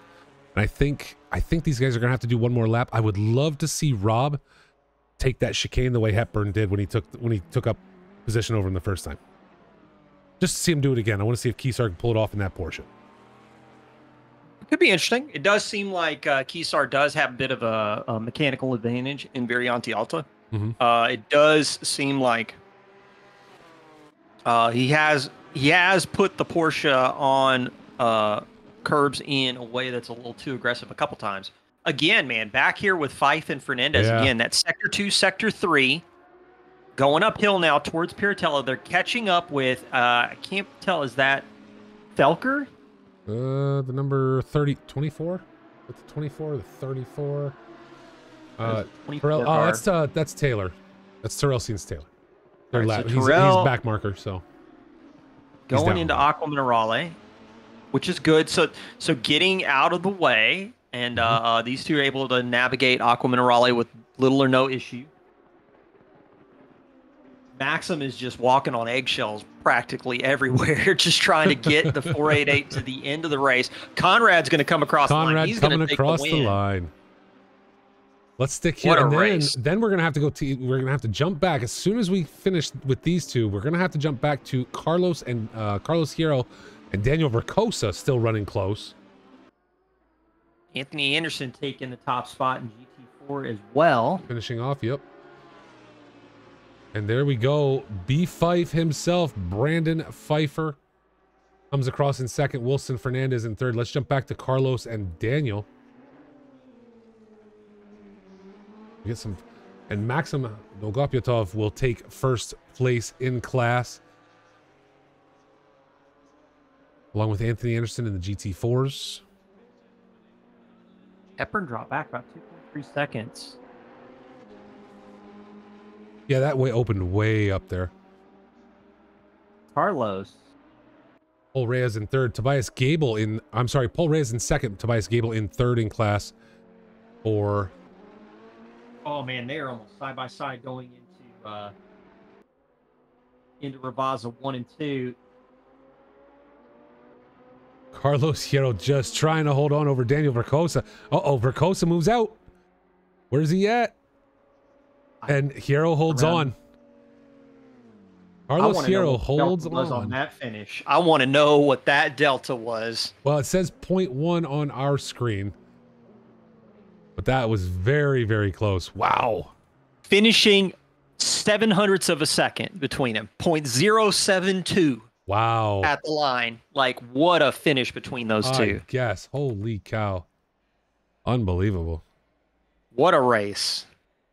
And I think these guys are going to have to do one more lap. I would love to see Rob take that chicane the way Hepburn did when he took up position over him the first time. Just to see him do it again. I want to see if Kesar can pull it off in that Porsche. It could be interesting. It does seem like Kesar does have a bit of a mechanical advantage in Variante Alta. Mm-hmm. It does seem like he has put the Porsche on curbs in a way that's a little too aggressive a couple times. Again, man, back here with Fife and Fernandez, again, that Sector 2, Sector 3, going uphill now towards Piratella. They're catching up with, I can't tell, is that Felker? The number 24? With the 24, the 34. That's Taylor. That's Terrell Scene's Taylor. Right, so he's back marker, so going into Aqua Minerale, which is good. So getting out of the way, and these two are able to navigate Aqua Minerale with little or no issue. Maxim is just walking on eggshells practically everywhere, just trying to get the 488 to the end of the race. Conrad's going to come across the line. He's going to take across the line. Let's stick here, and then we're gonna have to go. We're gonna have to jump back as soon as we finish with these two. We're gonna have to jump back to Carlos Hierro and Daniel Vercosa still running close. Anthony Anderson taking the top spot in GT4 as well. Finishing off, yep. And there we go. B. Fife himself, Brandon Pfeiffer, comes across in second. Wilson Fernandez in third. Let's jump back to Carlos and Daniel. We get some, and Maxim Dolgopyatov will take first place in class, along with Anthony Anderson in the GT4s. Hepburn dropped back about 2.3 seconds. Yeah, that way opened way up there. Carlos. Paul Reyes in third. Tobias Gable in, I'm sorry, Paul Reyes in second. Tobias Gable in third in class for... Oh man, they are almost side by side going into Ravazza 1 and 2. Carlos Hierro just trying to hold on over Daniel Vercosa. Uh-oh, Vercosa moves out. Where's he at? And Hierro holds on. Carlos Hierro holds on that finish. I want to know what that delta was. Well, it says 0.1 on our screen, but that was very, very close. Wow. Finishing 0.07 of a second between them. 0.072. Wow. At the line. Like, what a finish between those two. Yes. Holy cow. Unbelievable. What a race.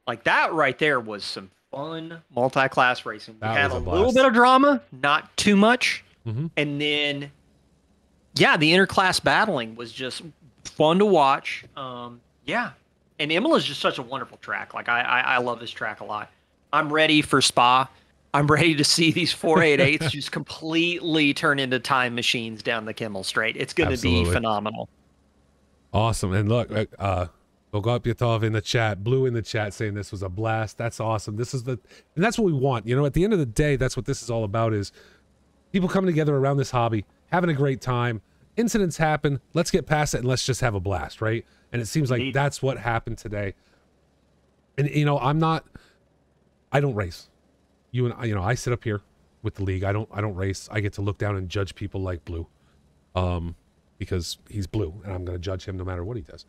Like, that right there was some fun multi-class racing. We had a little bit of drama, not too much. Mm-hmm. And then, yeah, the interclass battling was just fun to watch. Yeah. And Imola is just such a wonderful track. Like, I love this track a lot. I'm ready for Spa. I'm ready to see these 488s just completely turn into time machines down the Kimmel Straight. It's going to be phenomenal. Awesome. And look, Dolgopyatov in the chat, Blue in the chat saying this was a blast. That's awesome. This is and that's what we want. You know, at the end of the day, that's what this is all about, is people coming together around this hobby, having a great time. Incidents happen. Let's get past it and let's just have a blast, right? And it seems like that's what happened today. And, you know, I don't race. You and I, you know, I sit up here with the league. I don't race. I get to look down and judge people like Blue, because he's Blue, and I'm going to judge him no matter what he does.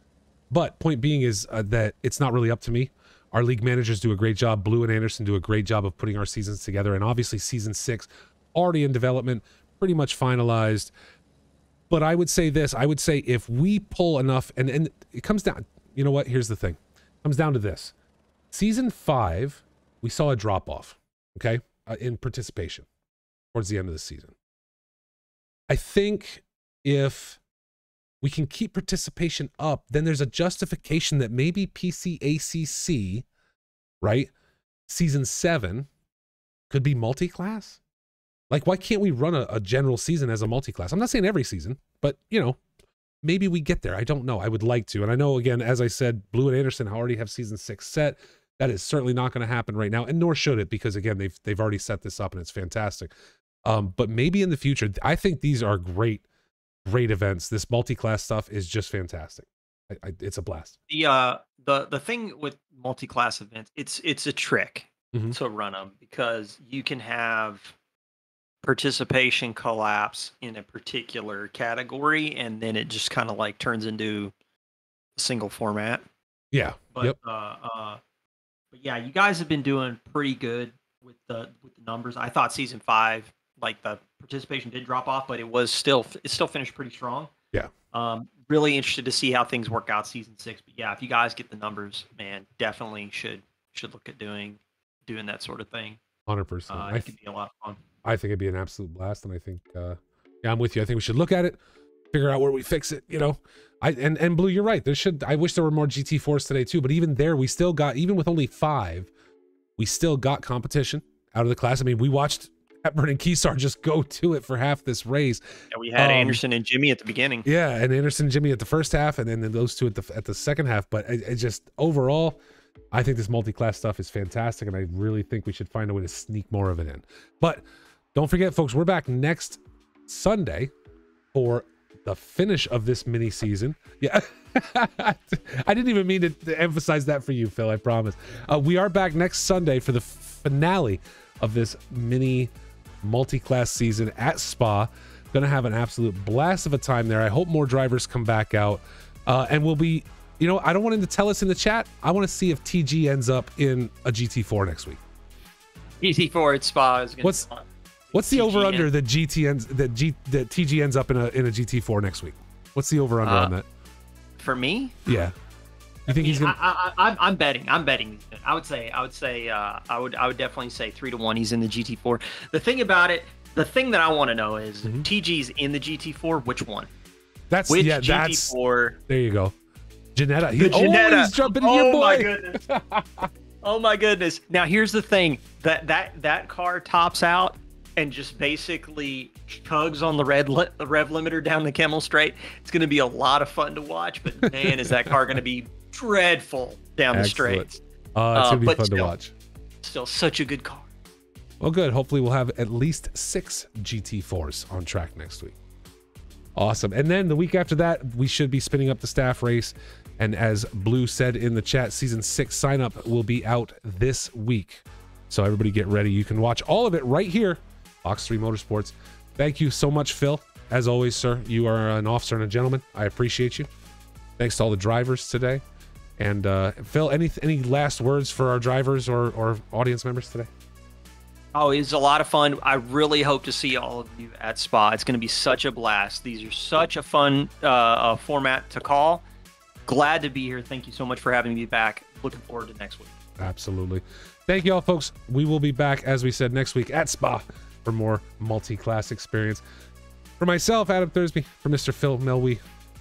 But point being is that it's not really up to me. Our league managers do a great job. Blue and Anderson do a great job of putting our seasons together, and obviously season 6 already in development, pretty much finalized. But I would say this. I would say if we pull enough, and it comes down, you know what? Here's the thing. It comes down to this. Season 5, we saw a drop-off, okay, in participation towards the end of the season. I think if we can keep participation up, then there's a justification that maybe PCACC, right, season 7 could be multi-class. Like, why can't we run a general season as a multi-class? I'm not saying every season, but, you know, maybe we get there. I don't know. I would like to. And I know, again, as I said, Blue and Anderson already have season 6 set. That is certainly not going to happen right now, and nor should it, because, again, they've already set this up, and it's fantastic. But maybe in the future, I think these are great events. This multi-class stuff is just fantastic. It's a blast. The thing with multi-class events, it's a trick to run them, because you can have participation collapse in a particular category, and then it just kind of like turns into a single format. Yeah. But but yeah, you guys have been doing pretty good with the numbers. I thought season 5, like, the participation did drop off, but it still finished pretty strong. Yeah. Really interested to see how things work out season 6. But yeah, if you guys get the numbers, man, definitely should look at doing that sort of thing. 100%. It could be a lot of fun. I think it'd be an absolute blast, and I think, yeah, I'm with you. I think we should look at it, figure out where we fix it. You know, and Blue, you're right. I wish there were more GT4s today too. But even there, we still got, even with only 5, we still got competition out of the class. I mean, we watched Hepburn and Keysar just go to it for half this race. Yeah, we had Anderson and Jimmy at the beginning. Yeah, and Anderson and Jimmy at the first half, and then those two at the second half. But it just, overall, I think this multi-class stuff is fantastic, and I really think we should find a way to sneak more of it in. But don't forget, folks, we're back next Sunday for the finish of this mini season. Yeah, I didn't even mean to emphasize that for you, Phil. I promise. We are back next Sunday for the finale of this mini multi-class season at Spa. Gonna have an absolute blast of a time there. I hope more drivers come back out, and we'll be, you know, I don't want him to tell us in the chat. I want to see if TG ends up in a GT4 next week. GT4 at Spa is going to be fun. What's the TG over under that TG ends up in a GT4 next week? What's the over under on that? For me? Yeah. You think he's gonna? I'm betting. I would definitely say 3-1. He's in the GT4. The thing about it, the thing that I want to know is TG's in the GT4. Which one? That's which yeah. GT4? There you go. Janetta. He's jumping in your boy. My goodness. Oh my goodness. Now here's the thing. That car tops out and just basically chugs on the rev limiter down the Kemmel Straight. It's going to be a lot of fun to watch, but man, is that car going to be dreadful down the straights. It's going to be fun to watch. Still such a good car. Well, good. Hopefully we'll have at least 6 GT4s on track next week. Awesome. And then the week after that, we should be spinning up the staff race. And as Blue said in the chat, season 6 sign up will be out this week. So everybody get ready. You can watch all of it right here. Box3 Motorsports. Thank you so much, Phil. As always, sir, you are an officer and a gentleman. I appreciate you. Thanks to all the drivers today. And Phil, any last words for our drivers or audience members today? Oh, it's a lot of fun. I really hope to see all of you at Spa. It's going to be such a blast. These are such a fun format to call. Glad to be here. Thank you so much for having me back. Looking forward to next week. Absolutely. Thank you all, folks. We will be back, as we said, next week at Spa for more multi-class experience. For myself, Adam Thursby, for Mr. Phil Melwe,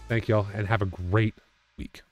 thank you all, and have a great week.